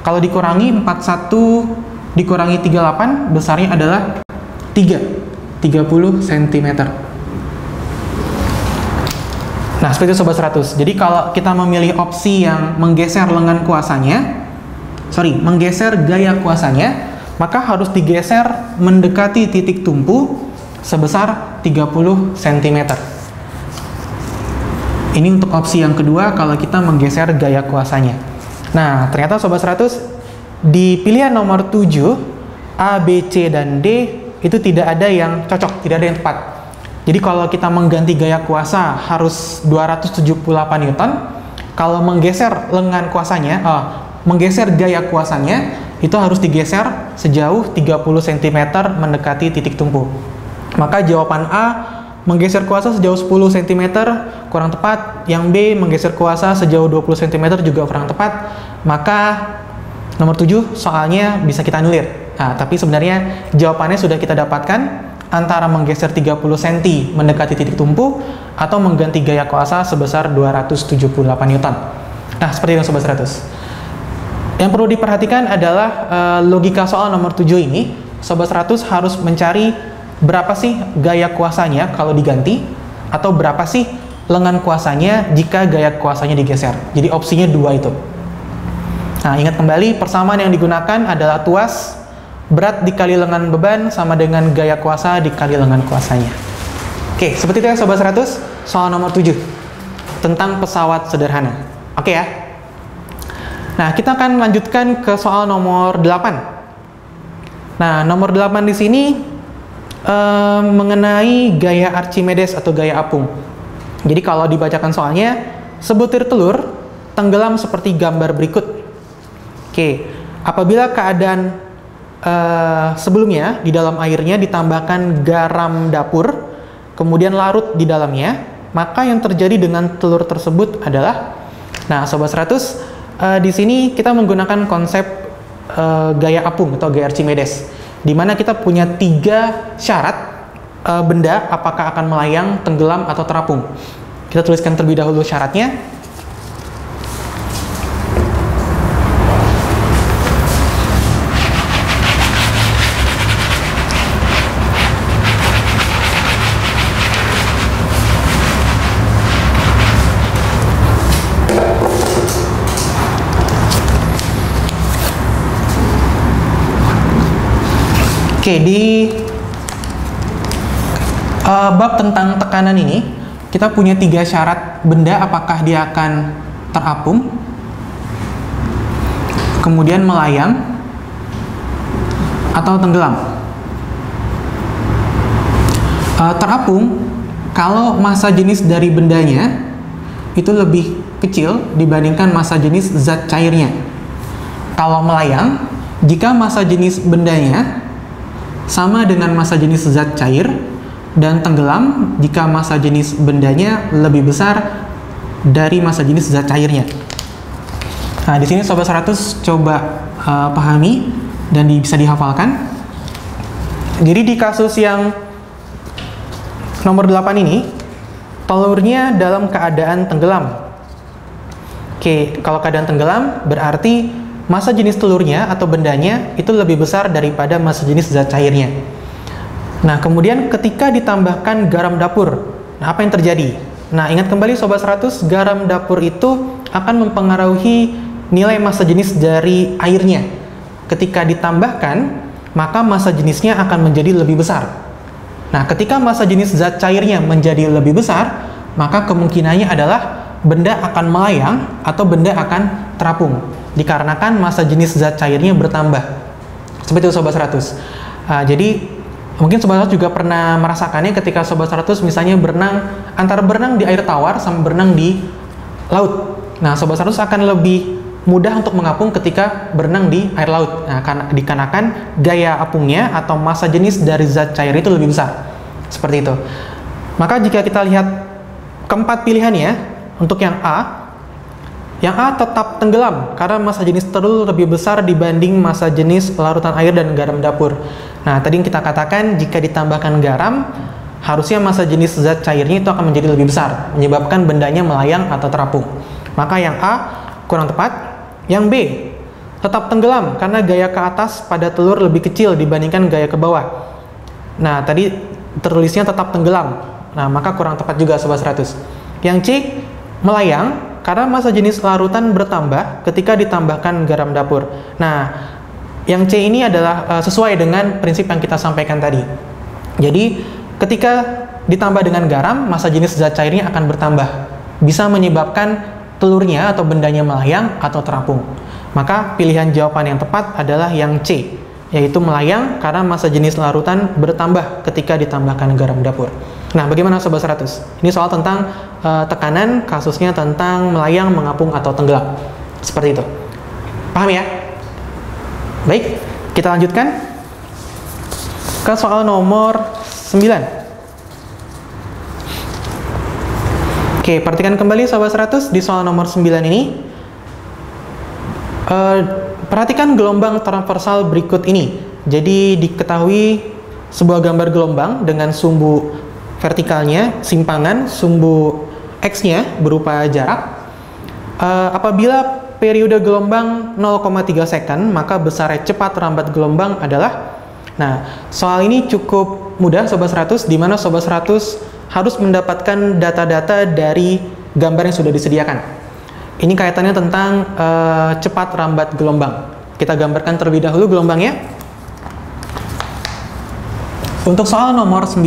Kalau dikurangi 41 dikurangi 38 besarnya adalah 30 cm. Nah, seperti itu Sobat 100. Jadi kalau kita memilih opsi yang menggeser lengan kuasanya, menggeser gaya kuasanya, maka harus digeser mendekati titik tumpu sebesar 30 cm. Ini untuk opsi yang kedua kalau kita menggeser gaya kuasanya. Nah, ternyata Sobat 100, di pilihan nomor 7, A, B, C, dan D, itu tidak ada yang cocok, tidak ada yang tepat. Jadi kalau kita mengganti gaya kuasa harus 278 Newton, kalau menggeser lengan kuasanya, menggeser gaya kuasanya, itu harus digeser sejauh 30 cm mendekati titik tumpu. Maka jawaban A, menggeser kuasa sejauh 10 cm kurang tepat. Yang B, menggeser kuasa sejauh 20 cm juga kurang tepat. Maka nomor 7 soalnya bisa kita anulir. Nah, tapi sebenarnya jawabannya sudah kita dapatkan antara menggeser 30 cm mendekati titik tumpu atau mengganti gaya kuasa sebesar 278 Newton. Nah, seperti itu Sobat 100. Yang perlu diperhatikan adalah logika soal nomor 7 ini. Sobat 100 harus mencari berapa sih gaya kuasanya kalau diganti, atau berapa sih lengan kuasanya jika gaya kuasanya digeser. Jadi opsinya 2 itu. Nah, ingat kembali persamaan yang digunakan adalah tuas berat dikali lengan beban sama dengan gaya kuasa dikali lengan kuasanya. Oke, seperti itu ya Sobat 100, soal nomor 7 tentang pesawat sederhana. Oke ya. Nah, kita akan lanjutkan ke soal nomor 8. Nah, nomor 8 di sini mengenai gaya Archimedes atau gaya apung. Jadi kalau dibacakan soalnya, sebutir telur tenggelam seperti gambar berikut. Oke, apabila keadaan sebelumnya di dalam airnya ditambahkan garam dapur, kemudian larut di dalamnya, maka yang terjadi dengan telur tersebut adalah, nah Sobat 100, di sini kita menggunakan konsep gaya apung atau gaya Archimedes, di mana kita punya 3 syarat benda apakah akan melayang, tenggelam, atau terapung. Kita tuliskan terlebih dahulu syaratnya. Oke, di bab tentang tekanan ini, kita punya 3 syarat benda apakah dia akan terapung, kemudian melayang, atau tenggelam. Terapung kalau massa jenis dari bendanya itu lebih kecil dibandingkan massa jenis zat cairnya. Kalau melayang, jika massa jenis bendanya sama dengan massa jenis zat cair, dan tenggelam jika massa jenis bendanya lebih besar dari massa jenis zat cairnya. Nah, di sini Sobat 100 coba pahami dan bisa dihafalkan. Jadi di kasus yang nomor 8 ini, telurnya dalam keadaan tenggelam. Oke, kalau keadaan tenggelam berarti massa jenis telurnya atau bendanya itu lebih besar daripada massa jenis zat cairnya. Nah, kemudian ketika ditambahkan garam dapur, nah apa yang terjadi? Nah, ingat kembali Sobat 100, garam dapur itu akan mempengaruhi nilai massa jenis dari airnya. Ketika ditambahkan, maka massa jenisnya akan menjadi lebih besar. Nah, ketika massa jenis zat cairnya menjadi lebih besar, maka kemungkinannya adalah benda akan melayang atau benda akan terapung, dikarenakan massa jenis zat cairnya bertambah. Seperti itu Sobat 100. Jadi, mungkin Sobat 100 juga pernah merasakannya ketika Sobat 100 misalnya berenang, antara berenang di air tawar sama berenang di laut. Nah, Sobat 100 akan lebih mudah untuk mengapung ketika berenang di air laut. Nah, karena dikarenakan gaya apungnya atau massa jenis dari zat cair itu lebih besar. Seperti itu. Maka jika kita lihat keempat pilihannya, untuk yang A tetap tenggelam karena massa jenis telur lebih besar dibanding massa jenis larutan air dan garam dapur. Nah, tadi yang kita katakan jika ditambahkan garam, harusnya massa jenis zat cairnya itu akan menjadi lebih besar, menyebabkan bendanya melayang atau terapung. Maka yang A kurang tepat. Yang B, tetap tenggelam karena gaya ke atas pada telur lebih kecil dibandingkan gaya ke bawah. Nah, tadi tertulisnya tetap tenggelam. Nah, maka kurang tepat juga Sobat 100. Yang C, melayang karena massa jenis larutan bertambah ketika ditambahkan garam dapur. Nah, yang C ini adalah sesuai dengan prinsip yang kita sampaikan tadi. Jadi, ketika ditambah dengan garam, massa jenis zat cairnya akan bertambah. Bisa menyebabkan telurnya atau bendanya melayang atau terapung. Maka pilihan jawaban yang tepat adalah yang C, yaitu melayang karena massa jenis larutan bertambah ketika ditambahkan garam dapur. Nah, bagaimana Sobat 100? Ini soal tentang tekanan, kasusnya tentang melayang, mengapung, atau tenggelam. Seperti itu. Paham ya? Baik, kita lanjutkan ke soal nomor 9. Oke, perhatikan kembali Sobat 100 di soal nomor 9 ini. Perhatikan gelombang transversal berikut ini. Jadi diketahui sebuah gambar gelombang dengan sumbu vertikalnya, simpangan, sumbu X-nya berupa jarak. Apabila periode gelombang 0,3 second, maka besar cepat rambat gelombang adalah. Nah, soal ini cukup mudah Sobat 100, di mana Sobat 100 harus mendapatkan data-data dari gambar yang sudah disediakan. Ini kaitannya tentang cepat rambat gelombang. Kita gambarkan terlebih dahulu gelombangnya. Untuk soal nomor 9.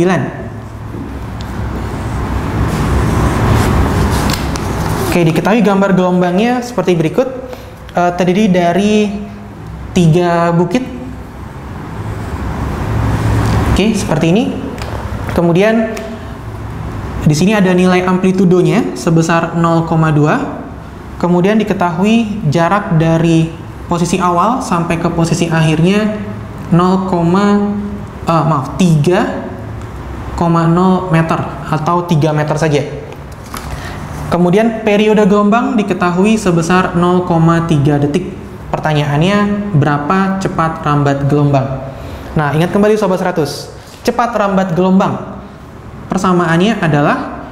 Oke, diketahui gambar gelombangnya seperti berikut. Terdiri dari 3 bukit. Oke, seperti ini. Kemudian di sini ada nilai amplitudonya sebesar 0,2. Kemudian diketahui jarak dari posisi awal sampai ke posisi akhirnya 3,0 meter atau 3 meter saja. Kemudian periode gelombang diketahui sebesar 0,3 detik. Pertanyaannya, berapa cepat rambat gelombang? Nah, ingat kembali Sobat 100. Cepat rambat gelombang persamaannya adalah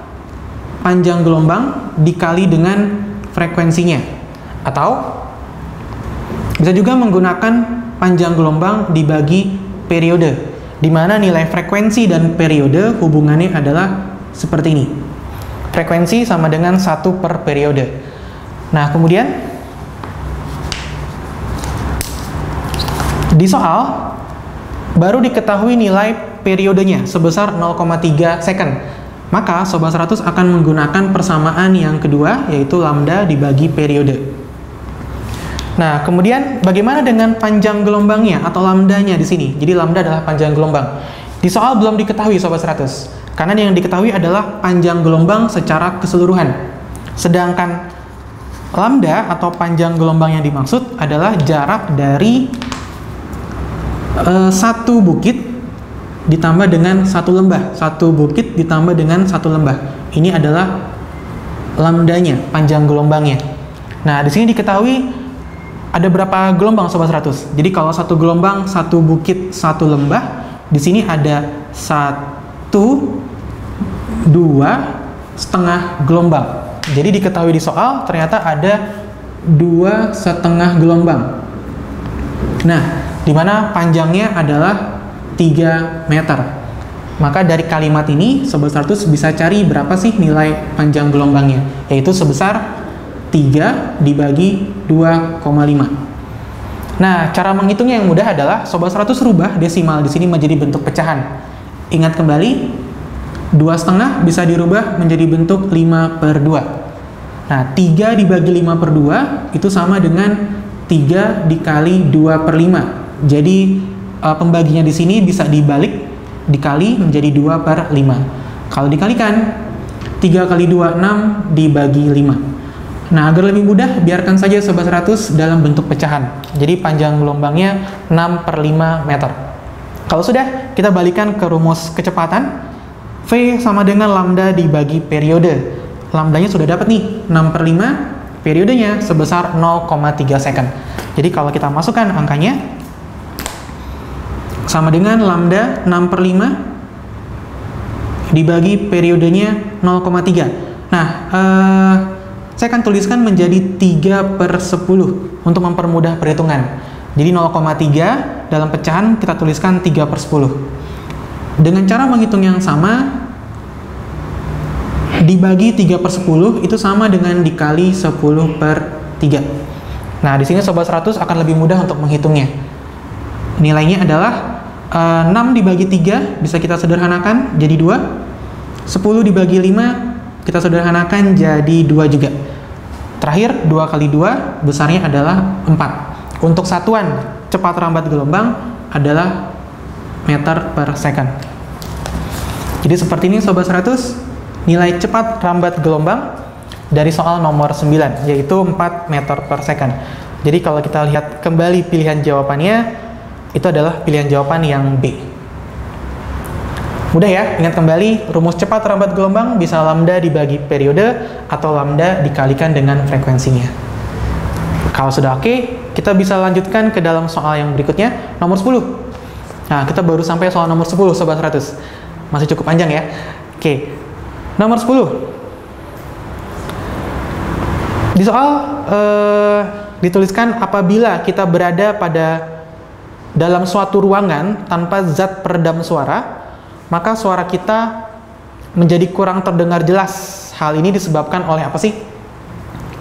panjang gelombang dikali dengan frekuensinya. Atau bisa juga menggunakan panjang gelombang dibagi periode, di mana nilai frekuensi dan periode hubungannya adalah seperti ini. Frekuensi sama dengan 1 per periode. Nah, kemudian di soal baru diketahui nilai periodenya sebesar 0,3 second. Maka Sobat 100 akan menggunakan persamaan yang kedua, yaitu lambda dibagi periode. Nah, kemudian bagaimana dengan panjang gelombangnya atau lambdanya di sini? Jadi lambda adalah panjang gelombang. Di soal belum diketahui Sobat 100, karena yang diketahui adalah panjang gelombang secara keseluruhan. Sedangkan lambda atau panjang gelombang yang dimaksud adalah jarak dari satu bukit ditambah dengan satu lembah. Satu bukit ditambah dengan satu lembah. Ini adalah lambdanya, panjang gelombangnya. Nah, di sini diketahui ada berapa gelombang Sobat 100? Jadi kalau satu gelombang, satu bukit, satu lembah, di sini ada 1, 2 setengah gelombang. Jadi diketahui di soal ternyata ada 2 setengah gelombang. Nah, di mana panjangnya adalah 3 meter. Maka dari kalimat ini Sobat 100 bisa cari berapa sih nilai panjang gelombangnya, yaitu sebesar 3 dibagi 2,5. Nah, cara menghitungnya yang mudah adalah Sobat 100 rubah desimal di sini menjadi bentuk pecahan. Ingat kembali, 2,5 bisa dirubah menjadi bentuk 5/2. Nah, 3 dibagi 5/2 itu sama dengan 3 dikali 2/5. Jadi, pembaginya di sini bisa dibalik, dikali menjadi 2/5. Kalau dikalikan, 3 kali 2, 6 dibagi 5. Nah, agar lebih mudah, biarkan saja Sobat 100 dalam bentuk pecahan. Jadi panjang gelombangnya 6/5 meter. Kalau sudah, kita balikan ke rumus kecepatan. V sama dengan lambda dibagi periode. Lambdanya sudah dapat nih, 6/5, periodenya sebesar 0,3 second. Jadi kalau kita masukkan angkanya, sama dengan lambda 6/5 dibagi periodenya 0,3. Nah, saya akan tuliskan menjadi 3/10 untuk mempermudah perhitungan. Jadi 0,3 dalam pecahan kita tuliskan 3/10. Dengan cara menghitung yang sama, dibagi 3/10 itu sama dengan dikali 10/3. Nah, di sini Sobat 100 akan lebih mudah untuk menghitungnya. Nilainya adalah 6 dibagi 3 bisa kita sederhanakan jadi 2. 10 dibagi 5 kita sederhanakan jadi 2 juga. Terakhir, 2 kali 2 besarnya adalah 4. Untuk satuan cepat rambat gelombang adalah meter per second. Jadi seperti ini Sobat 100, nilai cepat rambat gelombang dari soal nomor 9, yaitu 4 meter per second. Jadi kalau kita lihat kembali pilihan jawabannya, itu adalah pilihan jawaban yang B. Mudah ya, ingat kembali, rumus cepat rambat gelombang bisa lambda dibagi periode atau lambda dikalikan dengan frekuensinya. Kalau sudah oke, kita bisa lanjutkan ke dalam soal yang berikutnya, nomor 10. Nah, kita baru sampai soal nomor 10, Sobat 100. Masih cukup panjang ya. Oke, nomor 10. Di soal dituliskan apabila kita berada dalam suatu ruangan tanpa zat peredam suara, maka suara kita menjadi kurang terdengar jelas. Hal ini disebabkan oleh apa sih?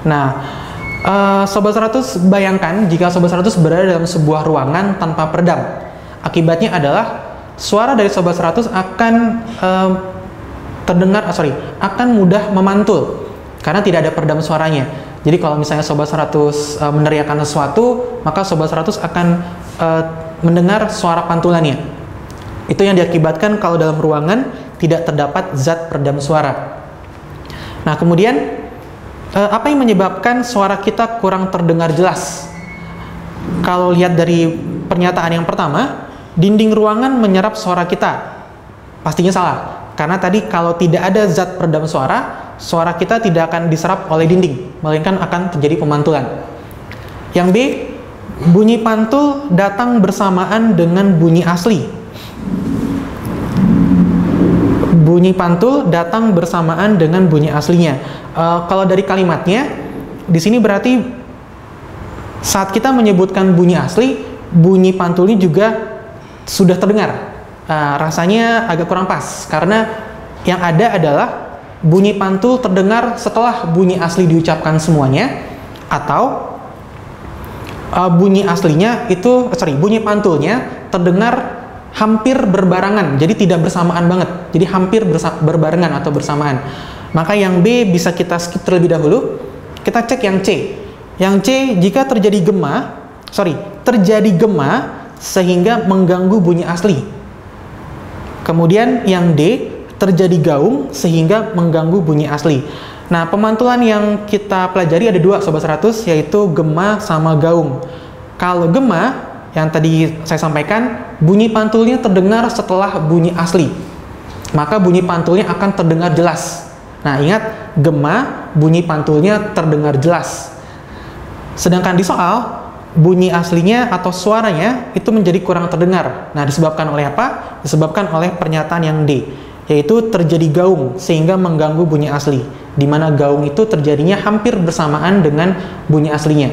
Nah, Sobat 100 bayangkan jika Sobat 100 berada dalam sebuah ruangan tanpa peredam. Akibatnya adalah suara dari Sobat 100 akan akan mudah memantul karena tidak ada peredam suaranya. Jadi kalau misalnya Sobat 100 meneriakkan sesuatu, maka Sobat 100 akan mendengar suara pantulannya. Itu yang diakibatkan kalau dalam ruangan tidak terdapat zat peredam suara. Nah, kemudian apa yang menyebabkan suara kita kurang terdengar jelas? Kalau lihat dari pernyataan yang pertama, dinding ruangan menyerap suara kita. Pastinya salah. Karena tadi kalau tidak ada zat peredam suara, suara kita tidak akan diserap oleh dinding, melainkan akan terjadi pemantulan. Yang B, bunyi pantul datang bersamaan dengan bunyi asli. Bunyi pantul datang bersamaan dengan bunyi aslinya. Kalau dari kalimatnya, di sini berarti saat kita menyebutkan bunyi asli, bunyi pantulnya juga sudah terdengar. Rasanya agak kurang pas, karena yang ada adalah bunyi pantul terdengar setelah bunyi asli diucapkan semuanya, atau bunyi pantulnya terdengar hampir berbarengan, jadi tidak bersamaan banget, jadi hampir berbarengan atau bersamaan. Maka yang B bisa kita skip terlebih dahulu, kita cek yang C. Yang C, jika terjadi gema sehingga mengganggu bunyi asli. Kemudian yang D, terjadi gaung sehingga mengganggu bunyi asli. Nah, pemantulan yang kita pelajari ada dua Sobat 100, yaitu gema sama gaung. Kalau gema, yang tadi saya sampaikan, bunyi pantulnya terdengar setelah bunyi asli. Maka bunyi pantulnya akan terdengar jelas. Nah, ingat, gema, bunyi pantulnya terdengar jelas. Sedangkan di soal, bunyi aslinya atau suaranya itu menjadi kurang terdengar. Nah, disebabkan oleh apa? Disebabkan oleh pernyataan yang D, yaitu terjadi gaung sehingga mengganggu bunyi asli, di mana gaung itu terjadinya hampir bersamaan dengan bunyi aslinya.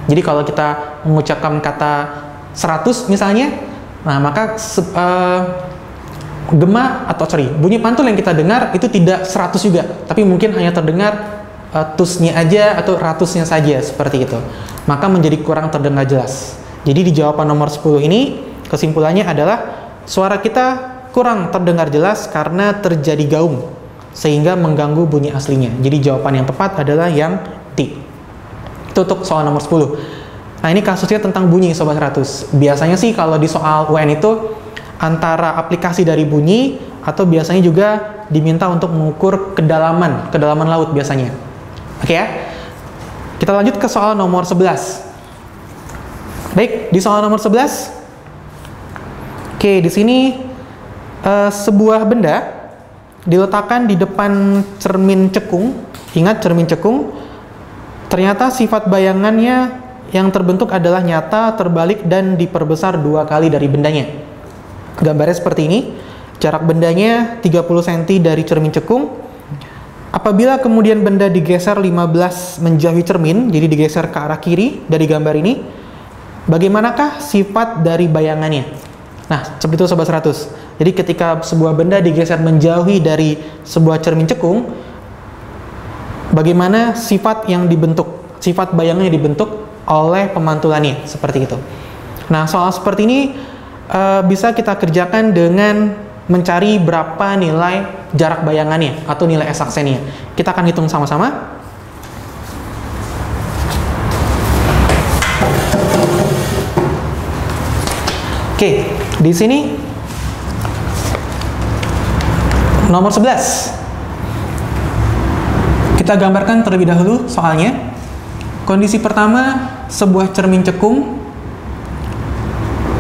Jadi kalau kita mengucapkan kata 100 misalnya, nah maka bunyi pantul yang kita dengar itu tidak 100 juga, tapi mungkin hanya terdengar tusnya aja atau ratusnya saja, seperti itu. Maka menjadi kurang terdengar jelas. Jadi di jawaban nomor 10 ini, kesimpulannya adalah suara kita kurang terdengar jelas karena terjadi gaung sehingga mengganggu bunyi aslinya. Jadi jawaban yang tepat adalah yang D. Itu untuk soal nomor 10. Nah, ini kasusnya tentang bunyi Sobat 100. Biasanya sih kalau di soal UN itu antara aplikasi dari bunyi atau biasanya juga diminta untuk mengukur kedalaman laut biasanya. Oke ya. Kita lanjut ke soal nomor 11. Baik, di soal nomor 11. Oke, di sini sebuah benda diletakkan di depan cermin cekung. Ingat, cermin cekung. Ternyata sifat bayangannya yang terbentuk adalah nyata, terbalik, dan diperbesar 2 kali dari bendanya. Gambarnya seperti ini. Jarak bendanya 30 cm dari cermin cekung. Apabila kemudian benda digeser 15 menjauhi cermin, jadi digeser ke arah kiri dari gambar ini, bagaimanakah sifat dari bayangannya? Nah, seperti itu Sobat 100. Jadi ketika sebuah benda digeser menjauhi dari sebuah cermin cekung, bagaimana sifat yang dibentuk, sifat bayangan yang dibentuk oleh pemantulannya, seperti itu. Nah, soal seperti ini bisa kita kerjakan dengan mencari berapa nilai jarak bayangannya atau nilai S aksennya. Kita akan hitung sama-sama. Oke, di sini nomor 11. Kita gambarkan terlebih dahulu soalnya. Kondisi pertama, sebuah cermin cekung.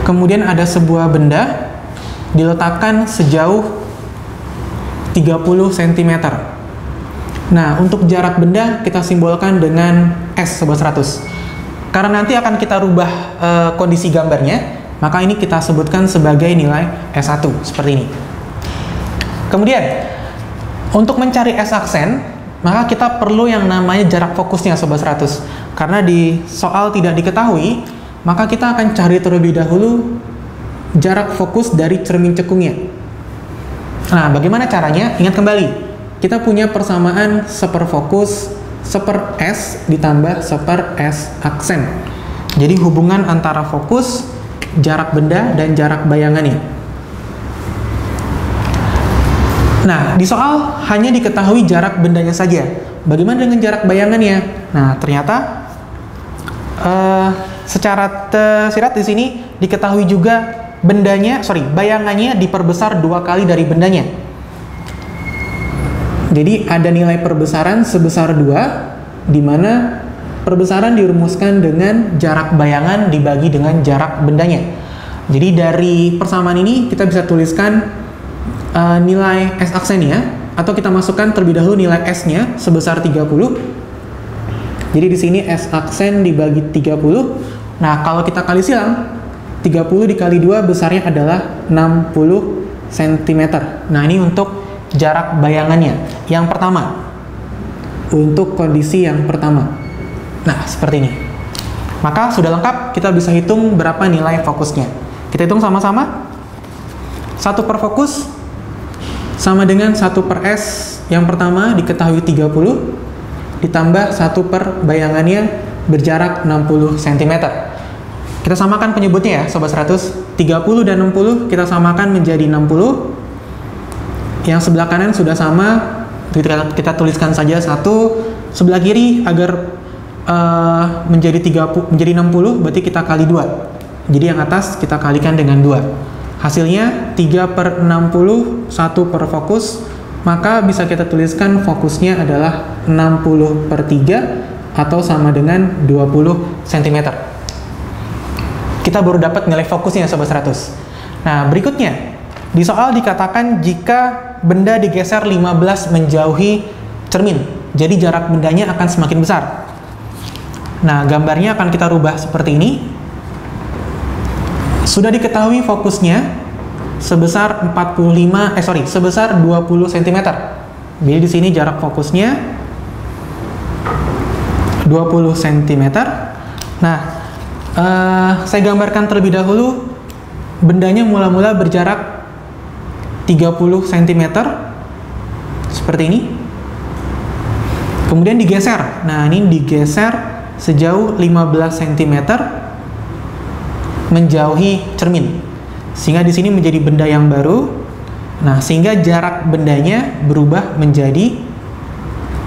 Kemudian ada sebuah benda diletakkan sejauh 30 cm. Nah, untuk jarak benda kita simbolkan dengan S Sobat 100. Karena nanti akan kita rubah kondisi gambarnya, maka ini kita sebutkan sebagai nilai S1, seperti ini. Kemudian, untuk mencari S aksen, maka kita perlu yang namanya jarak fokusnya Sobat 100. Karena di soal tidak diketahui, maka kita akan cari terlebih dahulu jarak fokus dari cermin cekungnya. Nah, bagaimana caranya? Ingat kembali, kita punya persamaan seperfokus seper S ditambah seper S aksen. Jadi hubungan antara fokus, jarak benda, dan jarak bayangannya. Nah, di soal hanya diketahui jarak bendanya saja. Bagaimana dengan jarak bayangannya? Nah, ternyata secara tersirat di sini diketahui juga bayangannya diperbesar 2 kali dari bendanya. Jadi ada nilai perbesaran sebesar 2, di mana perbesaran dirumuskan dengan jarak bayangan dibagi dengan jarak bendanya. Jadi dari persamaan ini kita bisa tuliskan nilai S aksennya, atau kita masukkan terlebih dahulu nilai S-nya sebesar 30. Jadi di sini S aksen dibagi 30. Nah, kalau kita kali silang, 30 dikali 2 besarnya adalah 60 cm. Nah, ini untuk jarak bayangannya. Yang pertama, untuk kondisi yang pertama. Nah, seperti ini. Maka sudah lengkap, kita bisa hitung berapa nilai fokusnya. Kita hitung sama-sama. 1 per fokus sama dengan 1 per S yang pertama diketahui 30, ditambah 1 per bayangannya berjarak 60 cm. Kita samakan penyebutnya ya Sobat 100. 30 dan 60 kita samakan menjadi 60. Yang sebelah kanan sudah sama, kita tuliskan saja 1. Sebelah kiri agar menjadi 60, berarti kita kali 2. Jadi yang atas kita kalikan dengan 2. Hasilnya 3/60, 1 per fokus. Maka bisa kita tuliskan fokusnya adalah 60/3 atau sama dengan 20 cm. Kita baru dapat nilai fokusnya Sobat 100. Nah, berikutnya di soal dikatakan jika benda digeser 15 menjauhi cermin, jadi jarak bendanya akan semakin besar. Nah, gambarnya akan kita rubah seperti ini. Sudah diketahui fokusnya sebesar 20 cm. Jadi di sini jarak fokusnya 20 cm. Nah, saya gambarkan terlebih dahulu. Bendanya mula-mula berjarak 30 cm seperti ini. Kemudian digeser. Nah, ini digeser sejauh 15 cm menjauhi cermin. Sehingga di sini menjadi benda yang baru. Nah, sehingga jarak bendanya berubah menjadi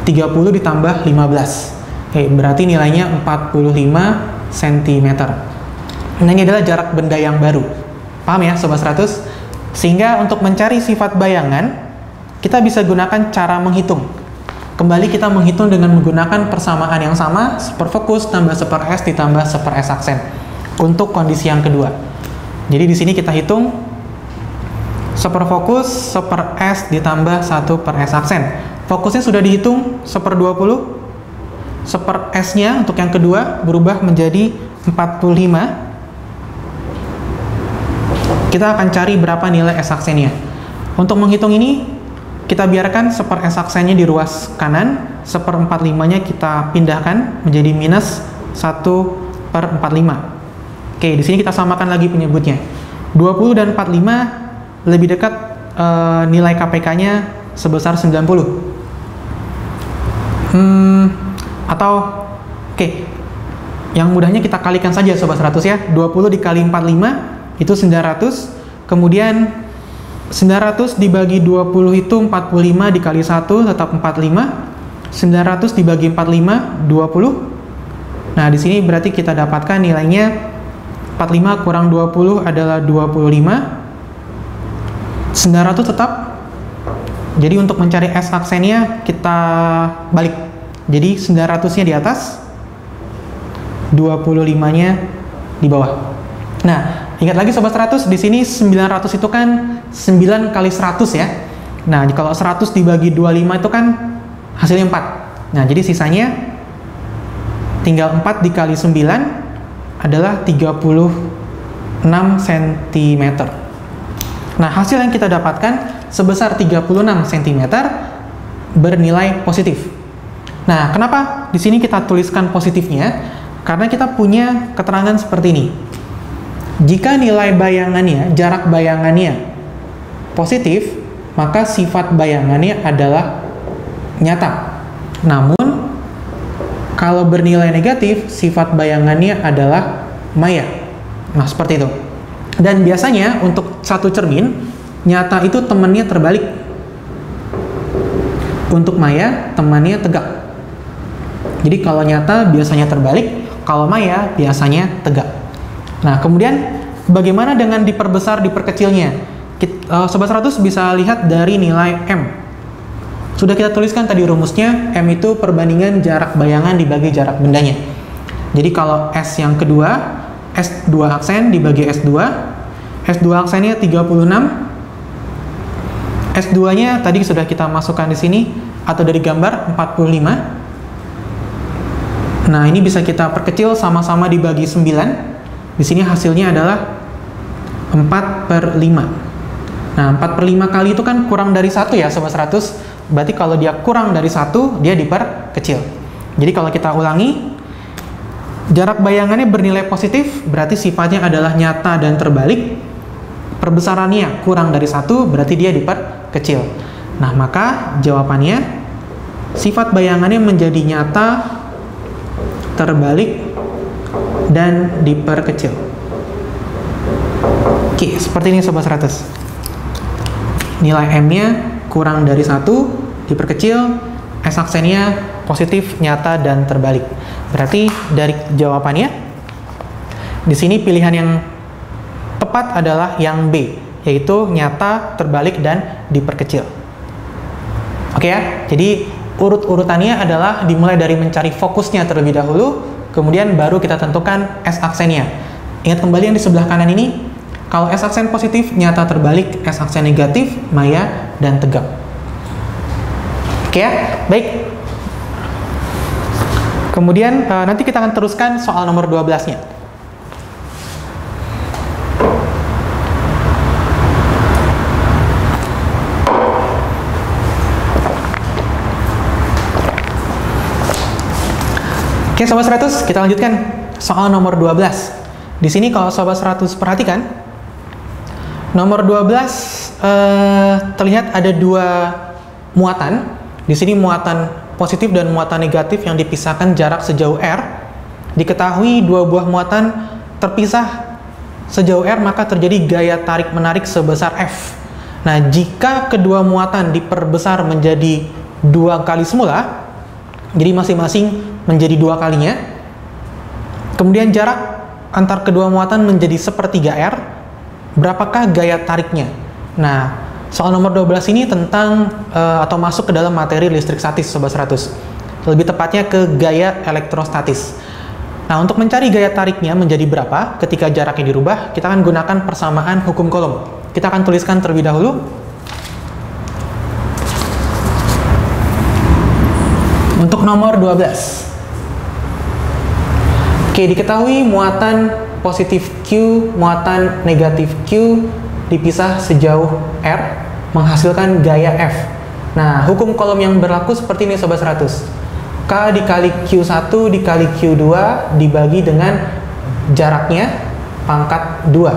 30 ditambah 15. Oke, berarti nilainya 45 cm. Nah, ini adalah jarak benda yang baru. Paham ya Sobat 100? Sehingga untuk mencari sifat bayangan, kita bisa gunakan cara menghitung. Kembali kita menghitung dengan menggunakan persamaan yang sama, 1 fokus tambah 1 S ditambah 1 S aksen. Untuk kondisi yang kedua. Jadi di sini kita hitung 1 fokus, 1 S ditambah 1 per S aksen. Fokusnya sudah dihitung 1/20. 1 S-nya untuk yang kedua berubah menjadi 45. Kita akan cari berapa nilai S aksennya. Untuk menghitung ini, kita biarkan 1 S aksennya di ruas kanan, 1/45-nya kita pindahkan menjadi minus 1/45. Oke, di sini kita samakan lagi penyebutnya. 20 dan 45 lebih dekat, nilai KPK-nya sebesar 90. Oke, yang mudahnya kita kalikan saja Sobat 100 ya. 20 dikali 45 itu 900. Kemudian 900 dibagi 20 itu 45 dikali 1 tetap 45. 900 dibagi 45 20. Nah, di sini berarti kita dapatkan nilainya 45 kurang 20 adalah 25. 900 tetap. Jadi untuk mencari S aksennya kita balik. Jadi 900-nya di atas, 25-nya di bawah. Nah, ingat lagi Sobat 100, di sini 900 itu kan 9 kali 100 ya. Nah, kalau 100 dibagi 25 itu kan hasilnya 4. Nah, jadi sisanya tinggal 4 dikali 9 adalah 36 cm. Nah, hasil yang kita dapatkan sebesar 36 cm bernilai positif. Nah, kenapa di sini kita tuliskan positifnya? Karena kita punya keterangan seperti ini. Jika nilai bayangannya, jarak bayangannya positif, maka sifat bayangannya adalah nyata. Namun, kalau bernilai negatif, sifat bayangannya adalah maya. Nah, seperti itu. Dan biasanya untuk satu cermin, nyata itu temannya terbalik. Untuk maya, temannya tegak. Jadi kalau nyata biasanya terbalik, kalau maya biasanya tegak. Nah, kemudian bagaimana dengan diperbesar, diperkecilnya? Sobat 100 bisa lihat dari nilai M. Sudah kita tuliskan tadi rumusnya, M itu perbandingan jarak bayangan dibagi jarak bendanya. Jadi kalau S yang kedua, S2 aksen dibagi S2. S2 aksennya 36. S2-nya tadi sudah kita masukkan di sini, atau dari gambar 45. Nah, ini bisa kita perkecil sama-sama dibagi 9. Di sini hasilnya adalah 4/5. Nah, 4/5 kali itu kan kurang dari 1 ya Sobat 100. Berarti kalau dia kurang dari 1, dia diperkecil. Jadi kalau kita ulangi, jarak bayangannya bernilai positif, berarti sifatnya adalah nyata dan terbalik. Perbesarannya kurang dari 1, berarti dia diperkecil. Nah, maka jawabannya, sifat bayangannya menjadi nyata, terbalik, dan diperkecil. Oke, seperti ini Sobat 100. Nilai M-nya kurang dari 1, diperkecil, S aksennya positif, nyata, dan terbalik. Berarti dari jawabannya, di sini pilihan yang tepat adalah yang B, yaitu nyata, terbalik, dan diperkecil. Oke ya, jadi urut-urutannya adalah dimulai dari mencari fokusnya terlebih dahulu, kemudian baru kita tentukan S aksennya. Ingat kembali yang di sebelah kanan ini, kalau S aksen positif, nyata, terbalik, S aksen negatif, maya, dan tegap. Oke ya, baik. Kemudian nanti kita akan teruskan soal nomor 12-nya. Oke, Sobat 100, kita lanjutkan soal nomor 12. Di sini kalau Sobat 100 perhatikan, nomor 12 terlihat ada dua muatan. Di sini muatan positif dan muatan negatif yang dipisahkan jarak sejauh R. Diketahui dua buah muatan terpisah sejauh R, maka terjadi gaya tarik-menarik sebesar F. Nah, jika kedua muatan diperbesar menjadi 2 kali semula, jadi masing-masing menjadi 2 kalinya, kemudian jarak antar kedua muatan menjadi 1/3 R, berapakah gaya tariknya? Nah, soal nomor 12 ini tentang atau masuk ke dalam materi listrik statis, Sobat 100. Lebih tepatnya ke gaya elektrostatis. Nah, untuk mencari gaya tariknya menjadi berapa ketika jaraknya dirubah, kita akan gunakan persamaan hukum Coulomb. Kita akan tuliskan terlebih dahulu. Untuk nomor 12. Oke, diketahui muatan positif Q, muatan negatif Q dipisah sejauh R menghasilkan gaya F. Nah, hukum Coulomb yang berlaku seperti ini, Sobat 100. K dikali Q1 dikali Q2 dibagi dengan jaraknya pangkat 2.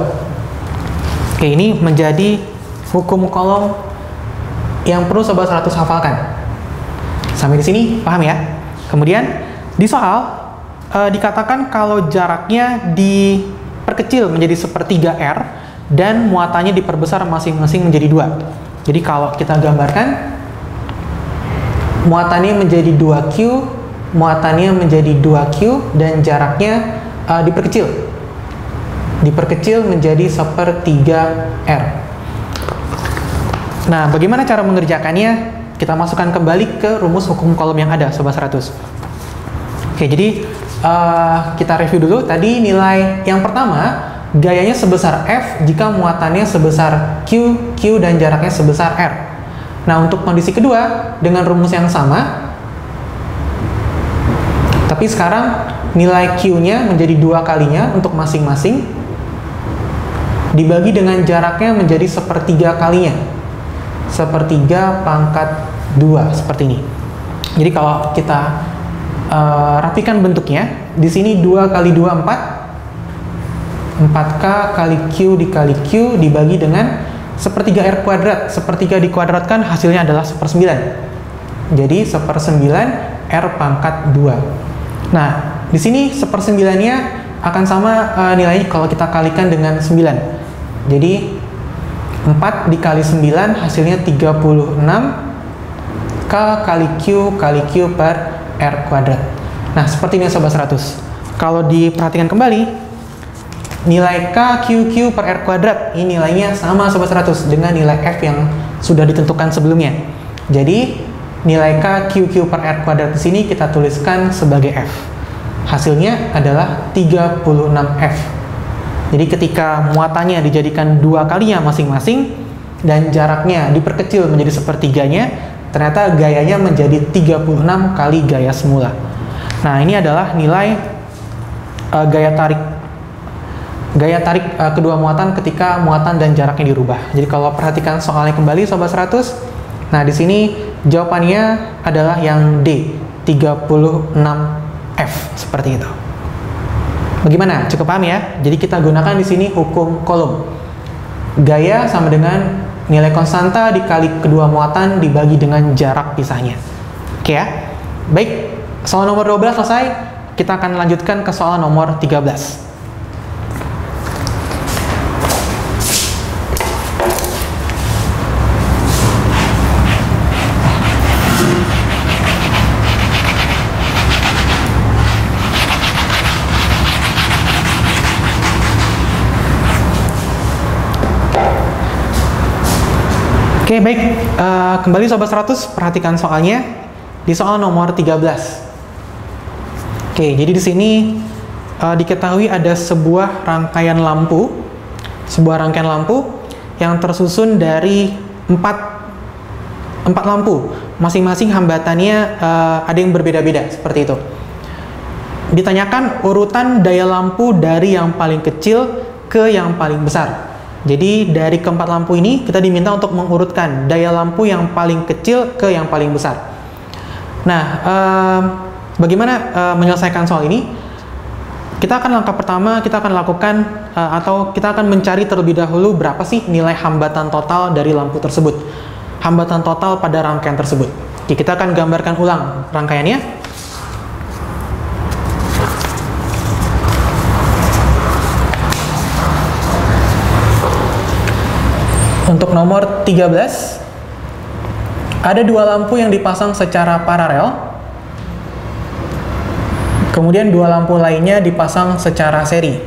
Oke, ini menjadi hukum Coulomb yang perlu Sobat 100 hafalkan. Sampai di sini paham ya? Kemudian di soal dikatakan kalau jaraknya diperkecil menjadi 1/3 R dan muatannya diperbesar masing-masing menjadi 2. Jadi kalau kita gambarkan, muatannya menjadi 2Q, muatannya menjadi 2Q, dan jaraknya diperkecil. Diperkecil menjadi 1/3 R. Nah, bagaimana cara mengerjakannya? Kita masukkan kembali ke rumus hukum Coulomb yang ada, Sobat 100. Oke, jadi kita review dulu. Tadi nilai yang pertama, gayanya sebesar F jika muatannya sebesar Q, Q dan jaraknya sebesar R. Nah, untuk kondisi kedua, dengan rumus yang sama, tapi sekarang nilai Q-nya menjadi 2 kalinya untuk masing-masing, dibagi dengan jaraknya menjadi 1/3 kalinya. 1/3 pangkat 2, seperti ini. Jadi kalau kita rapikan bentuknya, di sini 2 kali 2, 4. 4K kali Q dikali Q dibagi dengan 1/3 R kuadrat. 1/3 dikuadratkan hasilnya adalah 1/9. Jadi 1/9 R pangkat 2. Nah, di sini 1/9-nya akan sama nilainya kalau kita kalikan dengan 9. Jadi 4 dikali 9 hasilnya 36 K kali Q per R kuadrat. Nah, seperti ini, Sobat 100. Kalau diperhatikan kembali, nilai K, Q per R kuadrat, ini nilainya sama, Sobat 100, dengan nilai F yang sudah ditentukan sebelumnya. Jadi, nilai K, Q per R kuadrat di sini kita tuliskan sebagai F. Hasilnya adalah 36F. Jadi, ketika muatannya dijadikan 2 kalinya masing-masing, dan jaraknya diperkecil menjadi 1/3-nya, ternyata gayanya menjadi 36 kali gaya semula. Nah, ini adalah nilai gaya tarik kedua muatan ketika muatan dan jaraknya dirubah. Jadi kalau perhatikan soalnya kembali, Sobat 100, nah di sini jawabannya adalah yang D, 36F, seperti itu. Bagaimana? Cukup paham ya? Jadi kita gunakan di sini hukum Coulomb. Gaya sama dengan nilai konstanta dikali kedua muatan dibagi dengan jarak pisahnya. Oke ya? Baik, soal nomor 12 selesai. Kita akan lanjutkan ke soal nomor 13. Oke, baik. Kembali Sobat 100, perhatikan soalnya di soal nomor 13. Oke, jadi di sini diketahui ada sebuah rangkaian lampu yang tersusun dari empat lampu. Masing-masing hambatannya ada yang berbeda-beda, seperti itu. Ditanyakan urutan daya lampu dari yang paling kecil ke yang paling besar. Jadi dari keempat lampu ini kita diminta untuk mengurutkan daya lampu yang paling kecil ke yang paling besar. Nah, bagaimana menyelesaikan soal ini? Langkah pertama kita akan lakukan atau kita akan mencari terlebih dahulu berapa sih nilai hambatan total dari lampu tersebut. Hambatan total pada rangkaian tersebut. Oke, kita akan gambarkan ulang rangkaiannya. Untuk nomor 13, ada dua lampu yang dipasang secara paralel, kemudian dua lampu lainnya dipasang secara seri.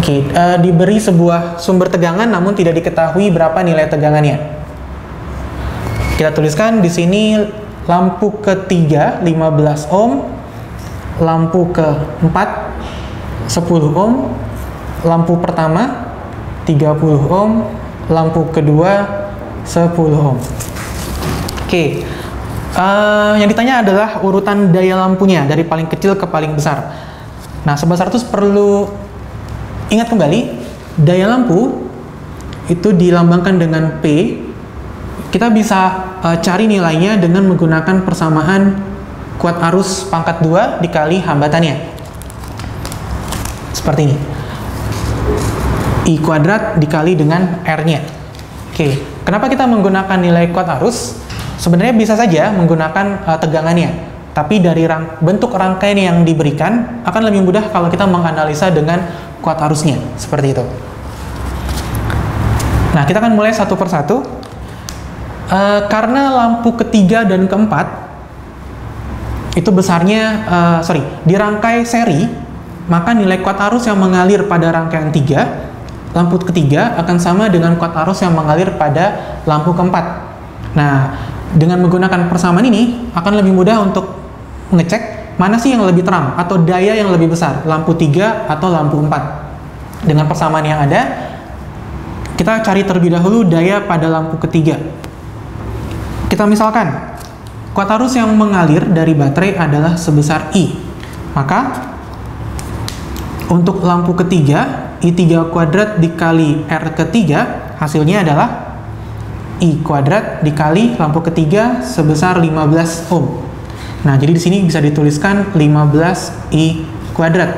Oke, diberi sebuah sumber tegangan namun tidak diketahui berapa nilai tegangannya. Kita tuliskan di sini lampu ketiga 15 ohm, lampu keempat 10 ohm, lampu pertama 30 ohm, lampu kedua 10 ohm. Oke, yang ditanya adalah urutan daya lampunya dari paling kecil ke paling besar. Nah, Sobat 100 perlu ingat kembali, daya lampu itu dilambangkan dengan P. Kita bisa cari nilainya dengan menggunakan persamaan kuat arus pangkat 2 dikali hambatannya. Seperti ini. I kuadrat dikali dengan R-nya. Oke, kenapa kita menggunakan nilai kuat arus? Sebenarnya bisa saja menggunakan tegangannya, tapi dari bentuk rangkaian yang diberikan akan lebih mudah kalau kita menganalisa dengan kuat arusnya, seperti itu. Nah, kita akan mulai satu persatu. Karena lampu ketiga dan keempat itu besarnya, dirangkai seri, maka nilai kuat arus yang mengalir pada rangkaian 3 lampu ketiga akan sama dengan kuat arus yang mengalir pada lampu keempat. Nah, dengan menggunakan persamaan ini akan lebih mudah untuk mengecek mana sih yang lebih terang atau daya yang lebih besar, lampu 3 atau lampu 4. Dengan persamaan yang ada, kita cari terlebih dahulu daya pada lampu ketiga. Kita misalkan, kuat arus yang mengalir dari baterai adalah sebesar I. Maka, untuk lampu ketiga, I3 kuadrat dikali R ketiga, hasilnya adalah I kuadrat dikali lampu ketiga sebesar 15 ohm. Nah, jadi di sini bisa dituliskan 15 I kuadrat.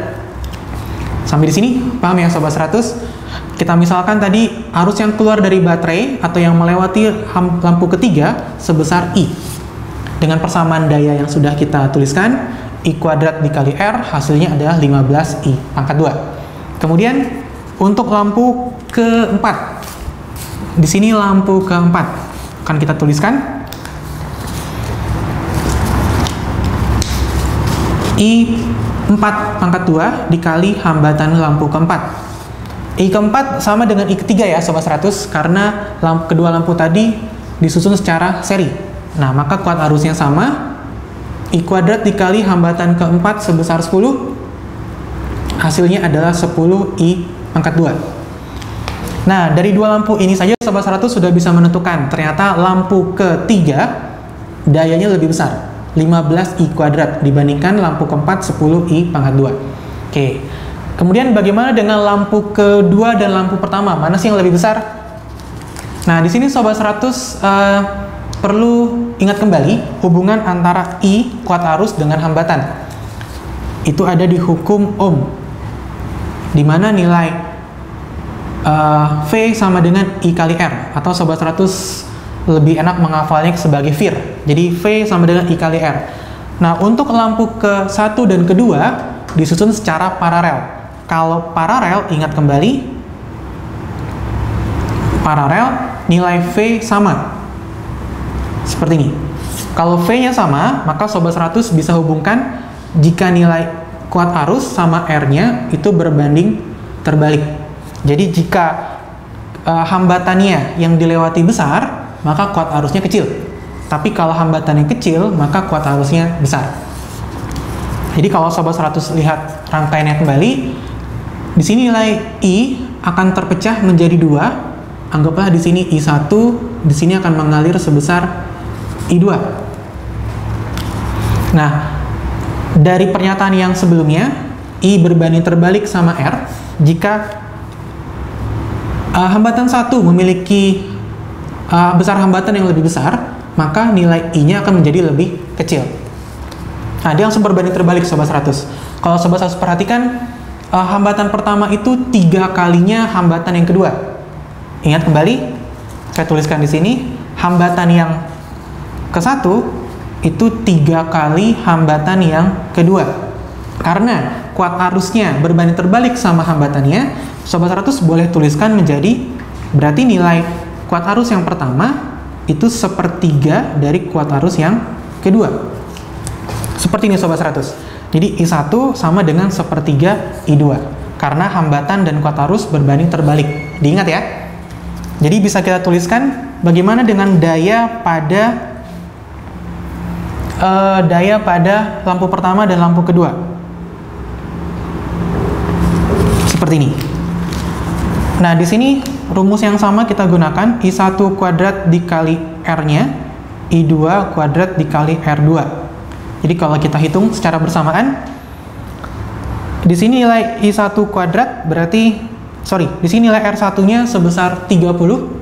Sampai di sini, paham ya Sobat 100? Kita misalkan tadi arus yang keluar dari baterai atau yang melewati lampu ketiga sebesar I. Dengan persamaan daya yang sudah kita tuliskan, I kuadrat dikali R, hasilnya adalah 15 I pangkat 2. Kemudian untuk lampu keempat, di sini lampu keempat akan kita tuliskan I 4 pangkat 2 dikali hambatan lampu keempat. I keempat sama dengan I ketiga ya Sobat 100, karena kedua lampu tadi disusun secara seri. Nah, maka kuat arusnya sama, I kuadrat dikali hambatan keempat sebesar 10, hasilnya adalah 10 I pangkat 2. Nah, dari dua lampu ini saja Sobat 100 sudah bisa menentukan ternyata lampu ketiga dayanya lebih besar, 15 I kuadrat dibandingkan lampu keempat 10 I pangkat 2. Oke. Kemudian bagaimana dengan lampu kedua dan lampu pertama? Mana sih yang lebih besar? Nah, di sini Sobat 100 perlu ingat kembali hubungan antara I kuat arus dengan hambatan. Itu ada di hukum Ohm, di mana nilai V sama dengan I kali R, atau Sobat 100 lebih enak menghafalnya sebagai VIR. Jadi V sama dengan I kali R. Nah, untuk lampu ke-1 dan kedua disusun secara paralel. Kalau paralel, ingat kembali, paralel nilai V sama. Seperti ini. Kalau V-nya sama, maka Sobat 100 bisa hubungkan jika nilai kuat arus sama R-nya itu berbanding terbalik. Jadi jika hambatannya yang dilewati besar, maka kuat arusnya kecil. Tapi kalau hambatannya kecil, maka kuat arusnya besar. Jadi kalau Sobat 100 lihat rangkaiannya kembali, di sini nilai I akan terpecah menjadi dua. Anggaplah di sini I1, di sini akan mengalir sebesar I2. Nah, dari pernyataan yang sebelumnya, I berbanding terbalik sama R, jika hambatan 1 memiliki besar hambatan yang lebih besar, maka nilai I-nya akan menjadi lebih kecil. Nah, dia langsung berbanding terbalik Sobat 100. Kalau Sobat 100 perhatikan, hambatan pertama itu 3 kalinya hambatan yang kedua. Ingat kembali, saya tuliskan di sini, hambatan yang ke-1 itu 3 kali hambatan yang kedua. Karena kuat arusnya berbanding terbalik sama hambatannya, Sobat 100 boleh tuliskan menjadi, berarti nilai kuat arus yang pertama itu 1/3 dari kuat arus yang kedua. Seperti ini Sobat 100. Jadi I1 sama dengan 1/3 I2. Karena hambatan dan kuat arus berbanding terbalik. Diingat ya. Jadi bisa kita tuliskan bagaimana dengan daya pada lampu pertama dan lampu kedua. Seperti ini. Nah, di sini rumus yang sama kita gunakan, I1 kuadrat dikali R-nya, I2 kuadrat dikali R2. Jadi kalau kita hitung secara bersamaan, di sini nilai I1 kuadrat berarti, di sini nilai R1-nya sebesar 30.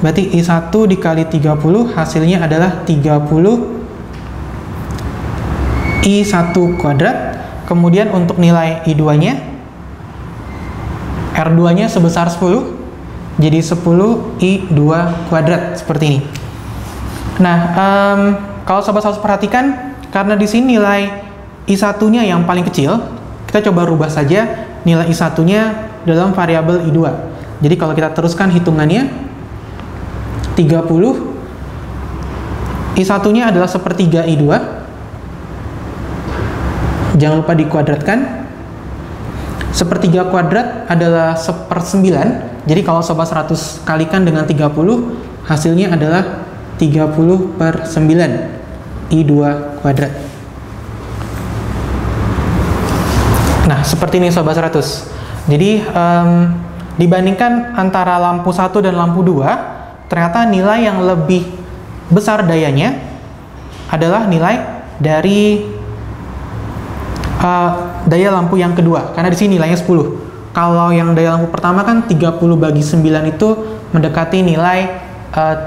Berarti I1 dikali 30 hasilnya adalah 30 I1 kuadrat. Kemudian untuk nilai I2-nya, R2-nya sebesar 10, jadi 10 I2 kuadrat, seperti ini. Nah, kalau Sobat 100 perhatikan, karena di sini nilai I1-nya yang paling kecil, kita coba rubah saja nilai I1-nya dalam variabel I2. Jadi kalau kita teruskan hitungannya, 30, I1-nya adalah 1/3 I2, jangan lupa dikuadratkan. 1/3 kuadrat adalah 1/9. Jadi kalau Sobat 100 kalikan dengan 30, hasilnya adalah 30/9 I2 kuadrat. Nah, seperti ini Sobat 100. Jadi, dibandingkan antara lampu 1 dan lampu 2, ternyata nilai yang lebih besar dayanya adalah nilai dari daya lampu yang kedua, karena di sini nilainya 10. Kalau yang daya lampu pertama kan 30 bagi 9 itu mendekati nilai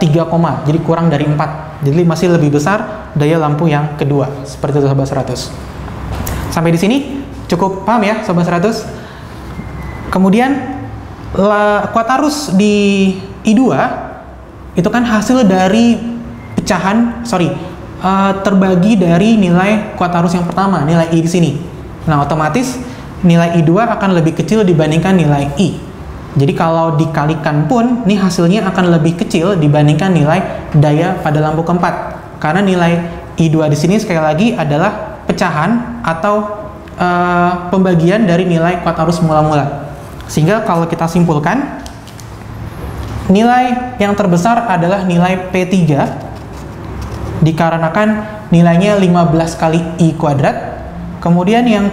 3, jadi kurang dari 4. Jadi masih lebih besar daya lampu yang kedua. Seperti itu Sobat 100. Sampai di sini cukup paham ya Sobat 100? Kemudian kuat arus di I2 itu kan hasil dari pecahan, terbagi dari nilai kuat arus yang pertama, nilai I di sini. Nah, otomatis nilai I2 akan lebih kecil dibandingkan nilai I. Jadi kalau dikalikan pun, nih hasilnya akan lebih kecil dibandingkan nilai daya pada lampu keempat. Karena nilai I2 di sini sekali lagi adalah pecahan atau pembagian dari nilai kuat arus mula-mula. Sehingga kalau kita simpulkan, nilai yang terbesar adalah nilai P3, dikarenakan nilainya 15 kali I kuadrat. Kemudian yang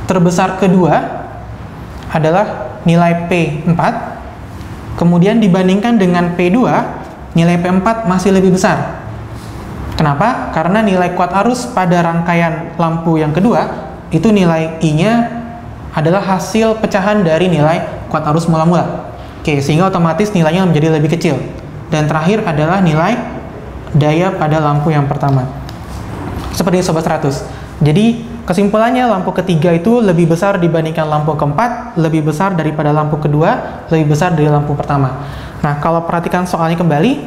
terbesar kedua adalah nilai P4. Kemudian dibandingkan dengan P2, nilai P4 masih lebih besar. Kenapa? Karena nilai kuat arus pada rangkaian lampu yang kedua, itu nilai I-nya adalah hasil pecahan dari nilai kuat arus mula-mula. Oke, sehingga otomatis nilainya menjadi lebih kecil. Dan terakhir adalah nilai daya pada lampu yang pertama. Seperti Sobat 100. Jadi kesimpulannya, lampu ketiga itu lebih besar dibandingkan lampu keempat, lebih besar daripada lampu kedua, lebih besar dari lampu pertama. Nah, kalau perhatikan soalnya kembali,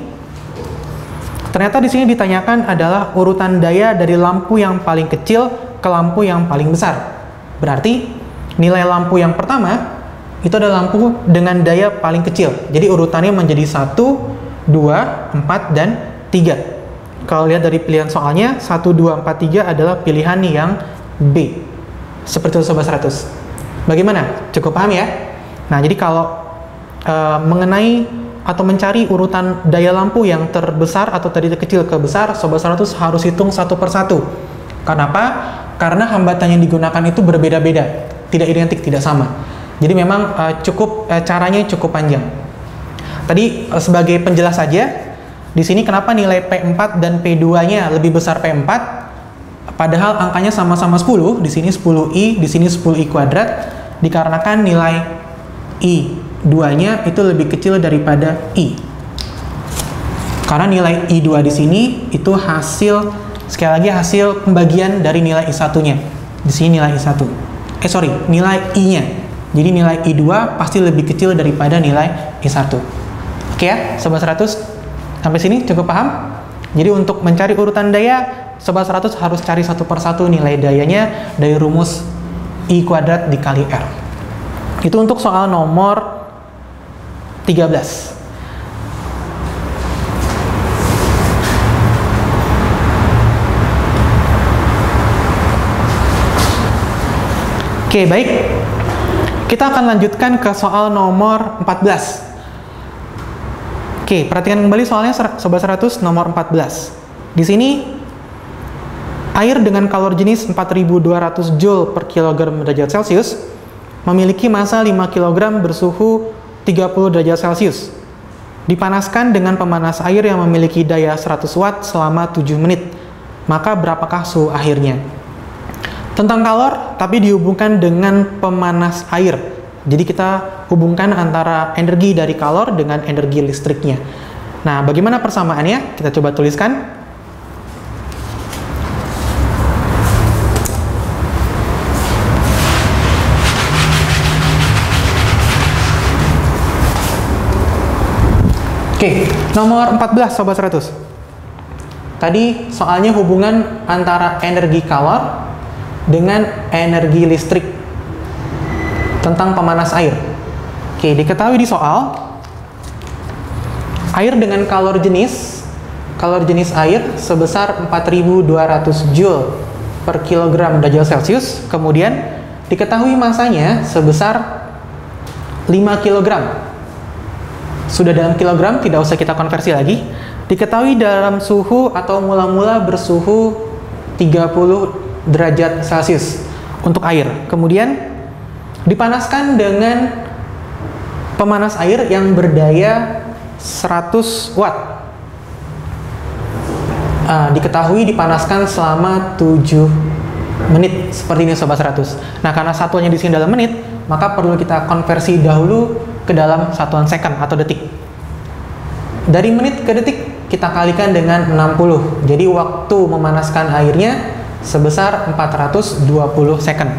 ternyata di sini ditanyakan adalah urutan daya dari lampu yang paling kecil ke lampu yang paling besar. Berarti nilai lampu yang pertama itu adalah lampu dengan daya paling kecil. Jadi urutannya menjadi 1, 2, 4, dan 3. Kalau lihat dari pilihan soalnya, 1, 2, 4, 3 adalah pilihan yang B. Seperti itu Sobat 100. Bagaimana? Cukup paham ya? Nah, jadi kalau mengenai atau mencari urutan daya lampu yang terbesar atau dari kecil ke besar, Sobat 100 harus hitung satu persatu. Kenapa? Karena hambatan yang digunakan itu berbeda-beda, tidak identik, tidak sama. Jadi memang caranya cukup panjang. Tadi sebagai penjelas saja, di sini kenapa nilai P4 dan P2-nya lebih besar P4? Padahal angkanya sama-sama 10, di sini 10i, di sini 10i kuadrat, dikarenakan nilai I2-nya itu lebih kecil daripada I. Karena nilai I2 di sini itu hasil, sekali lagi hasil pembagian dari nilai I1-nya. Di sini nilai I1. Nilai I-nya. Jadi nilai I2 pasti lebih kecil daripada nilai I1. Oke ya, Sobat 100? Sampai sini cukup paham? Jadi untuk mencari urutan daya, Sobat 100 harus cari satu persatu nilai dayanya dari rumus I kuadrat dikali R. Itu untuk soal nomor 13. Oke, baik. Kita akan lanjutkan ke soal nomor 14. Oke, perhatikan kembali soalnya Sobat 100 nomor 14. Di sini air dengan kalor jenis 4200 Joule per kilogram derajat Celcius memiliki massa 5 kg bersuhu 30 derajat Celcius. Dipanaskan dengan pemanas air yang memiliki daya 100 watt selama 7 menit. Maka berapakah suhu akhirnya? Tentang kalor, tapi dihubungkan dengan pemanas air. Jadi kita hubungkan antara energi dari kalor dengan energi listriknya. Nah, bagaimana persamaannya? Kita coba tuliskan. Oke, nomor 14 Sobat 100. Tadi soalnya hubungan antara energi kalor dengan energi listrik tentang pemanas air. Oke, diketahui di soal air dengan kalor jenis air sebesar 4200 Joule per kilogram derajat Celcius, kemudian diketahui masanya sebesar 5 kg. Sudah dalam kilogram, tidak usah kita konversi lagi. Diketahui dalam suhu atau mula-mula bersuhu 30 derajat Celcius untuk air. Kemudian dipanaskan dengan pemanas air yang berdaya 100 watt. Diketahui dipanaskan selama 7 menit. Seperti ini Sobat 100. Nah, karena satuannya di sini dalam menit, maka perlu kita konversi dahulu ke dalam satuan second atau detik. Dari menit ke detik kita kalikan dengan 60. Jadi waktu memanaskan airnya sebesar 420 second.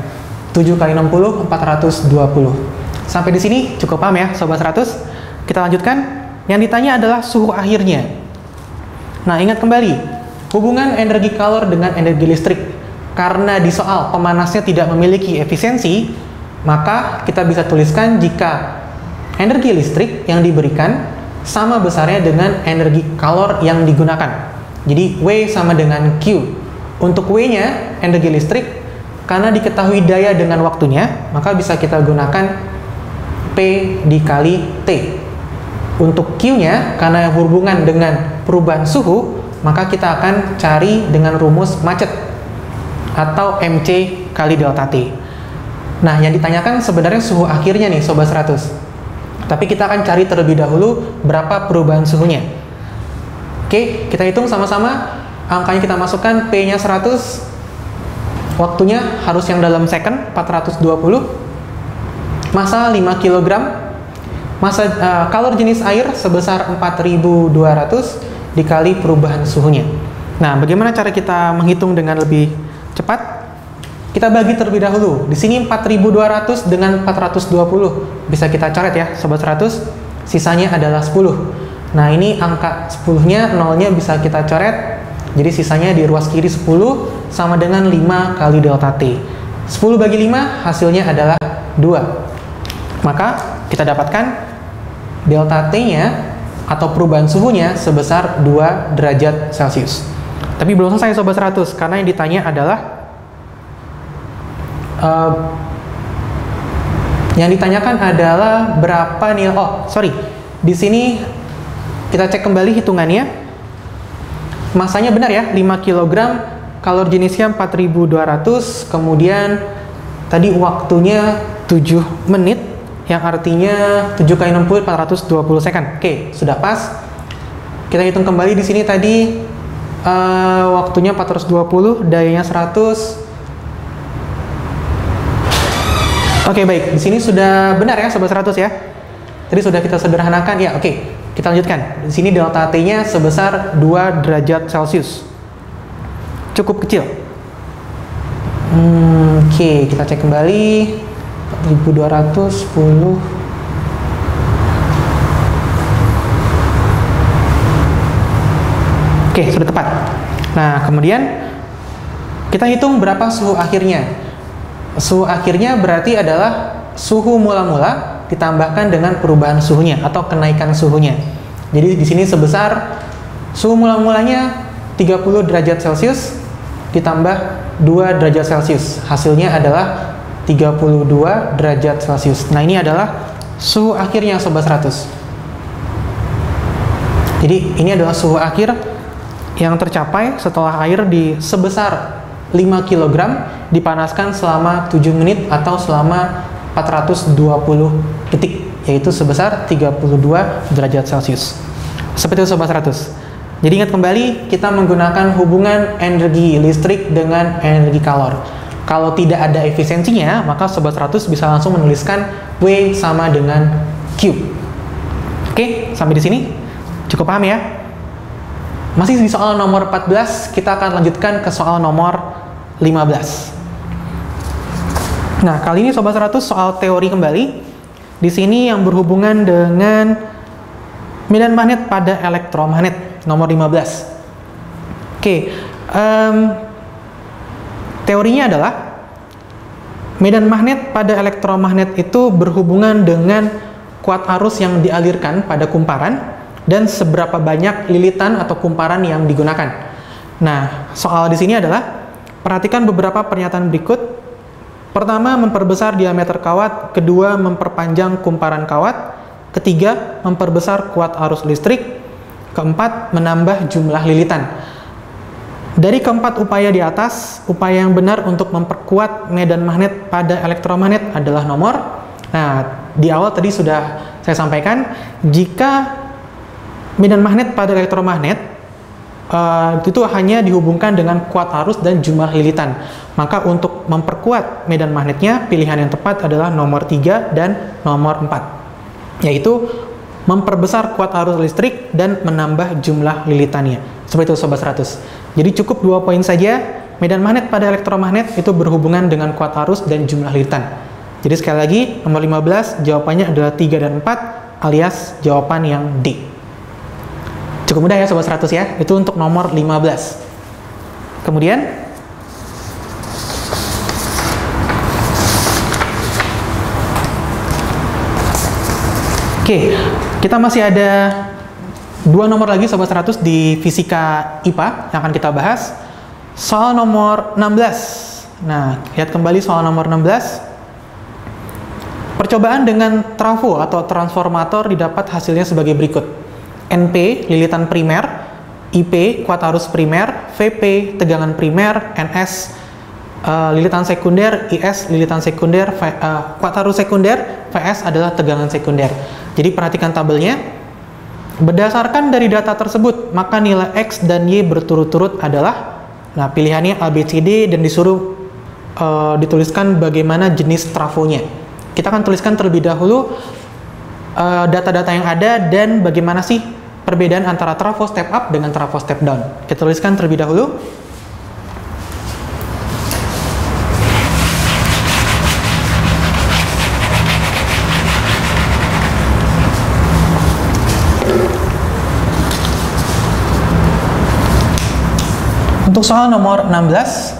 7 kali 60 420. Sampai di sini cukup paham ya Sobat 100? Kita lanjutkan. Yang ditanya adalah suhu akhirnya. Nah, ingat kembali hubungan energi kalor dengan energi listrik. Karena di soal pemanasnya tidak memiliki efisiensi, maka kita bisa tuliskan jika energi listrik yang diberikan sama besarnya dengan energi kalor yang digunakan. Jadi W sama dengan Q. Untuk W-nya, energi listrik, karena diketahui daya dengan waktunya, maka bisa kita gunakan P dikali T. Untuk Q-nya, karena hubungan dengan perubahan suhu, maka kita akan cari dengan rumus macet atau MC kali delta T. Nah, yang ditanyakan sebenarnya suhu akhirnya nih Sobat 100. Tapi kita akan cari terlebih dahulu berapa perubahan suhunya. Oke, kita hitung sama-sama. Angkanya kita masukkan, P-nya 100. Waktunya harus yang dalam second, 420. Massa 5 kg. Massa kalor jenis air sebesar 4200 dikali perubahan suhunya. Nah, bagaimana cara kita menghitung dengan lebih cepat? Kita bagi terlebih dahulu. Di sini 4200 dengan 420. Bisa kita coret ya, Sobat 100. Sisanya adalah 10. Nah, ini angka 10-nya, 0-nya bisa kita coret. Jadi sisanya di ruas kiri 10 sama dengan 5 kali delta T. 10 bagi 5 hasilnya adalah 2. Maka kita dapatkan delta T-nya atau perubahan suhunya sebesar 2 derajat Celcius. Tapi belum selesai Sobat 100, karena yang ditanya adalah Yang ditanyakan adalah berapa nilai, di sini kita cek kembali hitungannya. Masanya benar ya, 5 kg, kalori jenisnya 4200, kemudian tadi waktunya 7 menit, yang artinya 7 kali 60, 420 second. Oke, sudah pas. Kita hitung kembali di sini tadi, waktunya 420, dayanya 100. Oke, baik. Di sini sudah benar ya, Sobat 100 ya. Tadi sudah kita sederhanakan ya. Oke, kita lanjutkan. Di sini delta T-nya sebesar 2 derajat Celcius. Cukup kecil. Oke, kita cek kembali. 4210. Oke, sudah tepat. Nah, kemudian kita hitung berapa suhu akhirnya. Suhu akhirnya berarti adalah suhu mula-mula ditambahkan dengan perubahan suhunya atau kenaikan suhunya. Jadi di sini sebesar suhu mula-mulanya 30 derajat Celcius ditambah 2 derajat Celcius. Hasilnya adalah 32 derajat Celcius. Nah, ini adalah suhu akhirnya Sobat 100. Jadi ini adalah suhu akhir yang tercapai setelah air sebesar 5 kg dipanaskan selama 7 menit atau selama 420 detik, yaitu sebesar 32 derajat Celcius. Seperti itu Sobat 100. Jadi ingat kembali, kita menggunakan hubungan energi listrik dengan energi kalor. Kalau tidak ada efisiensinya, maka Sobat 100 bisa langsung menuliskan W sama dengan Q. Oke, sampai di sini cukup paham ya? Masih di soal nomor 14, kita akan lanjutkan ke soal nomor 15. Nah, kali ini Sobat 100 soal teori kembali. Di sini yang berhubungan dengan medan magnet pada elektromagnet, nomor 15. Oke, teorinya adalah medan magnet pada elektromagnet itu berhubungan dengan kuat arus yang dialirkan pada kumparan dan seberapa banyak lilitan atau kumparan yang digunakan. Nah, soal di sini adalah perhatikan beberapa pernyataan berikut. Pertama, memperbesar diameter kawat. Kedua, memperpanjang kumparan kawat. Ketiga, memperbesar kuat arus listrik. Keempat, menambah jumlah lilitan. Dari keempat upaya di atas, upaya yang benar untuk memperkuat medan magnet pada elektromagnet adalah nomor. Nah, di awal tadi sudah saya sampaikan, jika medan magnet pada elektromagnet itu hanya dihubungkan dengan kuat arus dan jumlah lilitan. Maka untuk memperkuat medan magnetnya, pilihan yang tepat adalah nomor 3 dan nomor 4, yaitu memperbesar kuat arus listrik dan menambah jumlah lilitannya. Seperti itu Sobat 100. Jadi cukup 2 poin saja. Medan magnet pada elektromagnet itu berhubungan dengan kuat arus dan jumlah lilitan. Jadi sekali lagi, nomor 15 jawabannya adalah 3 dan 4, alias jawaban yang D. Cukup mudah ya Sobat 100 ya. Itu untuk nomor 15. Kemudian oke, kita masih ada 2 nomor lagi Sobat 100 di fisika IPA yang akan kita bahas. Soal nomor 16. Nah, lihat kembali soal nomor 16. Percobaan dengan trafo atau transformator didapat hasilnya sebagai berikut. NP, lilitan primer, IP, kuat arus primer, VP, tegangan primer, NS, lilitan sekunder, IS, lilitan sekunder, kuat arus sekunder, VS adalah tegangan sekunder. Jadi perhatikan tabelnya. Berdasarkan dari data tersebut, maka nilai X dan Y berturut-turut adalah, nah pilihannya A, B, C, D, dan disuruh dituliskan bagaimana jenis trafonya. Kita akan tuliskan terlebih dahulu data-data yang ada dan bagaimana sih perbedaan antara trafo step up dengan trafo step down. Kita tuliskan terlebih dahulu. Untuk soal nomor 16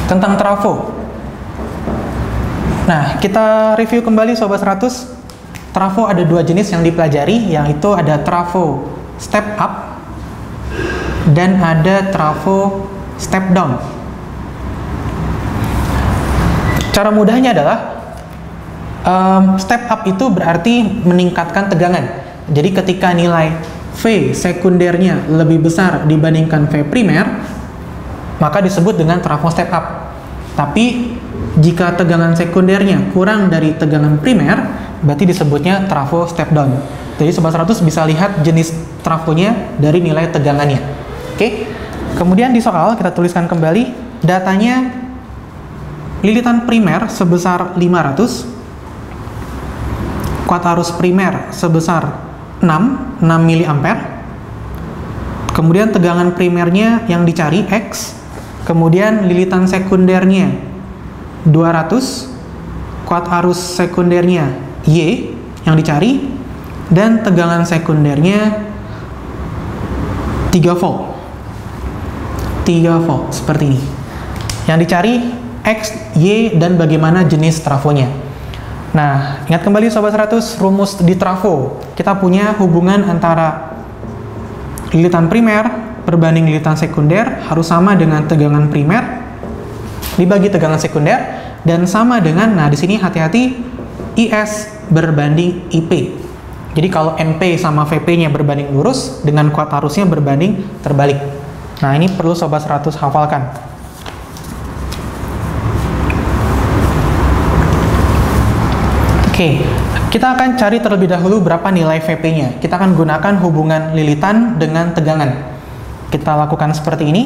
tentang trafo. Nah, kita review kembali Sobat 100. Trafo ada 2 jenis yang dipelajari, yaitu ada trafo step up dan ada trafo step down. Cara mudahnya adalah Step up itu berarti meningkatkan tegangan. Jadi ketika nilai V sekundernya lebih besar dibandingkan V primer, maka disebut dengan trafo step up. Tapi jika tegangan sekundernya kurang dari tegangan primer, berarti disebutnya trafo step down. Jadi Sobat 100 bisa lihat jenis trafonya dari nilai tegangannya. Oke. Kemudian di soal kita tuliskan kembali datanya lilitan primer sebesar 500, kuat arus primer sebesar 6 mA. Kemudian tegangan primernya yang dicari X, kemudian lilitan sekundernya 200, kuat arus sekundernya Y yang dicari, dan tegangan sekundernya 3 volt. 3 volt seperti ini. Yang dicari X, Y, dan bagaimana jenis trafonya. Nah, ingat kembali Sobat 100, rumus di trafo. Kita punya hubungan antara lilitan primer berbanding lilitan sekunder harus sama dengan tegangan primer dibagi tegangan sekunder, dan sama dengan, nah di sini hati-hati, IS berbanding IP. Jadi kalau NP sama VP-nya berbanding lurus, dengan kuat arusnya berbanding terbalik. Nah, ini perlu Sobat 100 hafalkan. Oke, kita akan cari terlebih dahulu berapa nilai VP-nya. Kita akan gunakan hubungan lilitan dengan tegangan. Kita lakukan seperti ini.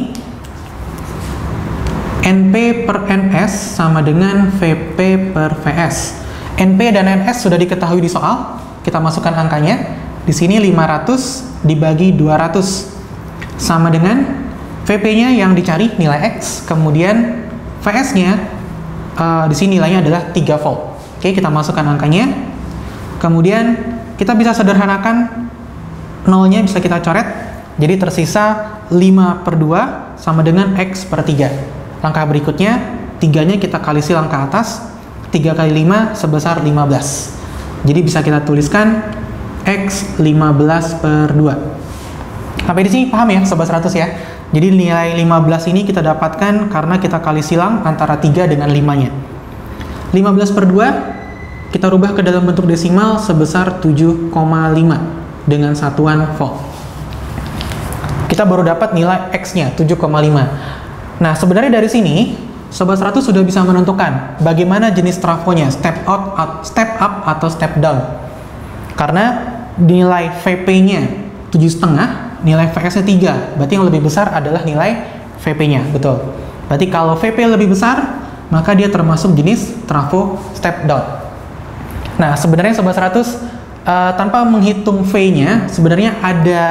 NP per NS sama dengan VP per VS. NP dan NS sudah diketahui di soal. Kita masukkan angkanya. Di sini 500 dibagi 200 sama dengan VP-nya yang dicari nilai X, kemudian VS-nya di sini nilainya adalah 3 volt. Oke, kita masukkan angkanya. Kemudian kita bisa sederhanakan, nolnya bisa kita coret. Jadi tersisa 5/2 sama dengan X per 3. Langkah berikutnya, 3-nya kita kali silang ke atas. 3 kali 5 sebesar 15. Jadi bisa kita tuliskan X 15/2. Sampai di sini paham ya Sobat 100 ya? Jadi nilai 15 ini kita dapatkan karena kita kali silang antara 3 dengan 5-nya. 15/2 kita rubah ke dalam bentuk desimal sebesar 7,5 dengan satuan volt. Kita baru dapat nilai X-nya 7,5. Nah, sebenarnya dari sini Sobat 100 sudah bisa menentukan bagaimana jenis trafonya, step up atau step down. Karena nilai VP-nya 7,5, nilai VS-nya 3. Berarti yang lebih besar adalah nilai VP-nya, betul. Berarti kalau VP lebih besar, maka dia termasuk jenis trafo step down. Nah, sebenarnya Sobat 100 tanpa menghitung V-nya, sebenarnya ada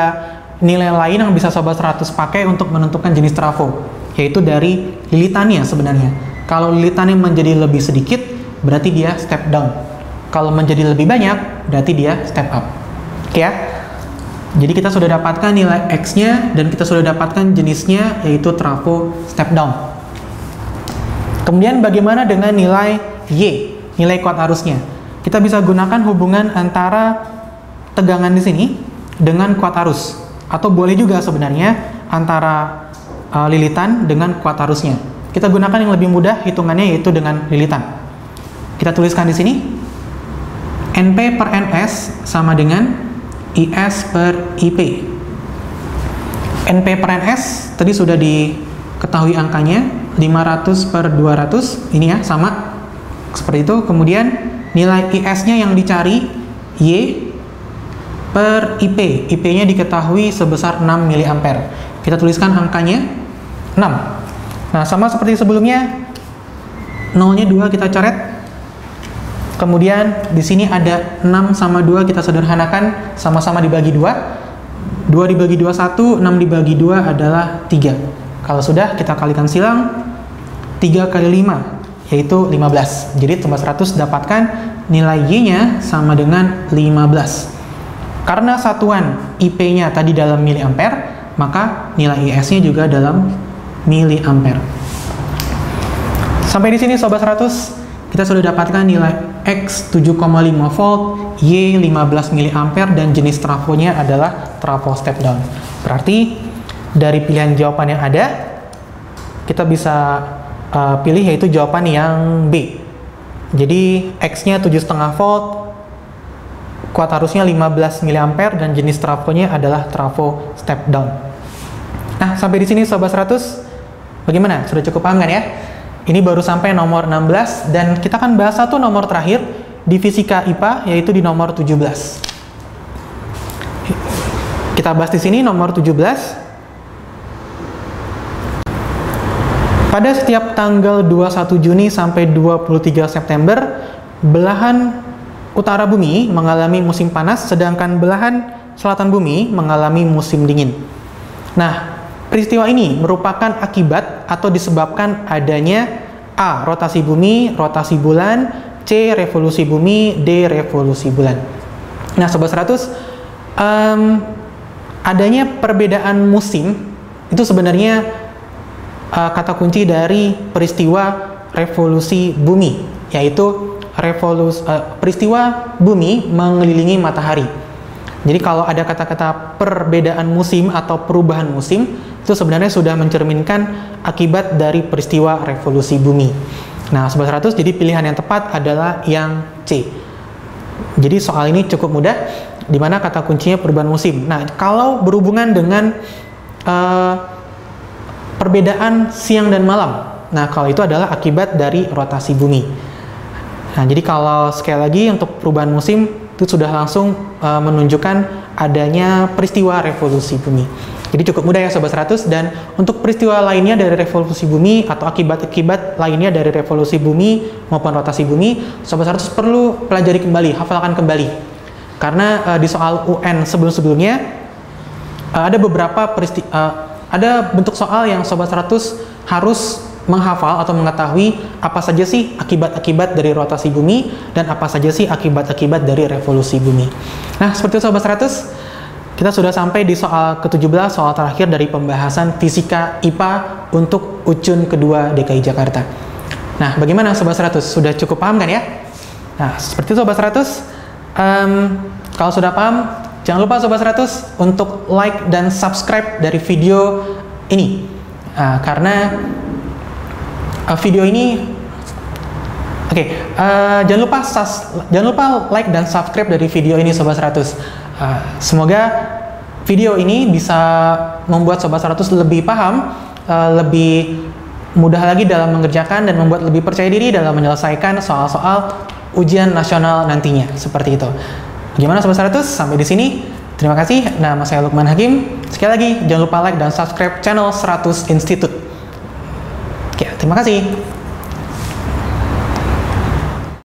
nilai lain yang bisa Sobat 100 pakai untuk menentukan jenis trafo, yaitu dari lilitannya sebenarnya. Kalau lilitannya menjadi lebih sedikit, berarti dia step down. Kalau menjadi lebih banyak, berarti dia step up. Oke ya? Jadi kita sudah dapatkan nilai X-nya, dan kita sudah dapatkan jenisnya, yaitu trafo step down. Kemudian bagaimana dengan nilai Y, nilai kuat arusnya? Kita bisa gunakan hubungan antara tegangan di sini dengan kuat arus. Atau boleh juga sebenarnya antara lilitan dengan kuat arusnya. Kita gunakan yang lebih mudah hitungannya, yaitu dengan lilitan. Kita tuliskan di sini NP per NS sama dengan IS per IP. NP per NS tadi sudah diketahui angkanya 500/200, ini ya sama seperti itu. Kemudian nilai IS-nya yang dicari Y per IP. IP-nya diketahui sebesar 6 mA. Kita tuliskan angkanya 6. Nah, sama seperti sebelumnya, nolnya 2 kita coret. Kemudian di sini ada 6 sama 2 kita sederhanakan, sama-sama dibagi 2. 2 dibagi 2 1, 6 dibagi 2 adalah 3. Kalau sudah, kita kalikan silang. 3 kali 5 yaitu 15. Jadi Sobat 100 dapatkan nilai Y-nya sama dengan 15. Karena satuan IP-nya tadi dalam miliampere, maka nilai IS-nya juga dalam miliampere. Sampai di sini Sobat 100, kita sudah dapatkan nilai X 7,5 volt, Y 15 mA, dan jenis trafonya adalah trafo step down. Berarti dari pilihan jawaban yang ada, kita bisa pilih yaitu jawaban yang B. Jadi X-nya 7,5 volt, kuat arusnya 15 mA, dan jenis trafonya adalah trafo step down. Nah, sampai di sini Sobat 100, bagaimana? Sudah cukup paham kan ya? Ini baru sampai nomor 16, dan kita akan bahas satu nomor terakhir di fisika IPA, yaitu di nomor 17. Kita bahas di sini nomor 17. Pada setiap tanggal 21 Juni sampai 23 September, belahan utara bumi mengalami musim panas, sedangkan belahan selatan bumi mengalami musim dingin. Nah, peristiwa ini merupakan akibat atau disebabkan adanya A. Rotasi bumi, rotasi bulan, C. Revolusi bumi, D. Revolusi bulan. Nah, Sobat 100, adanya perbedaan musim itu sebenarnya kata kunci dari peristiwa revolusi bumi, yaitu peristiwa bumi mengelilingi matahari. Jadi kalau ada kata-kata perbedaan musim atau perubahan musim, itu sebenarnya sudah mencerminkan akibat dari peristiwa revolusi bumi. Nah, Sobat 100, jadi pilihan yang tepat adalah yang C. Jadi soal ini cukup mudah, di mana kata kuncinya perubahan musim. Nah, kalau berhubungan dengan perbedaan siang dan malam, nah kalau itu adalah akibat dari rotasi bumi. Nah, jadi kalau sekali lagi untuk perubahan musim itu sudah langsung menunjukkan adanya peristiwa revolusi bumi. Jadi cukup mudah ya Sobat 100, dan untuk peristiwa lainnya dari revolusi bumi atau akibat-akibat lainnya dari revolusi bumi maupun rotasi bumi, Sobat 100 perlu pelajari kembali, hafalkan kembali. Karena di soal UN sebelum-sebelumnya ada beberapa ada bentuk soal yang Sobat 100 harus menghafal atau mengetahui apa saja sih akibat-akibat dari rotasi bumi dan apa saja sih akibat-akibat dari revolusi bumi. Nah, seperti itu Sobat 100, kita sudah sampai di soal ke-17, soal terakhir dari pembahasan fisika IPA untuk ujian kedua DKI Jakarta. Nah, bagaimana Sobat 100? Sudah cukup paham kan ya? Nah, seperti itu Sobat 100, kalau sudah paham, jangan lupa Sobat 100 untuk like dan subscribe dari video ini, karena video ini jangan lupa like dan subscribe dari video ini Sobat 100. Semoga video ini bisa membuat Sobat 100 lebih paham, lebih mudah lagi dalam mengerjakan, dan membuat lebih percaya diri dalam menyelesaikan soal-soal ujian nasional nantinya, seperti itu. Gimana Sobat 100? Sampai di sini. Terima kasih. Nama saya Lukman Hakim. Sekali lagi, jangan lupa like dan subscribe channel 100 Institute. Oke, terima kasih.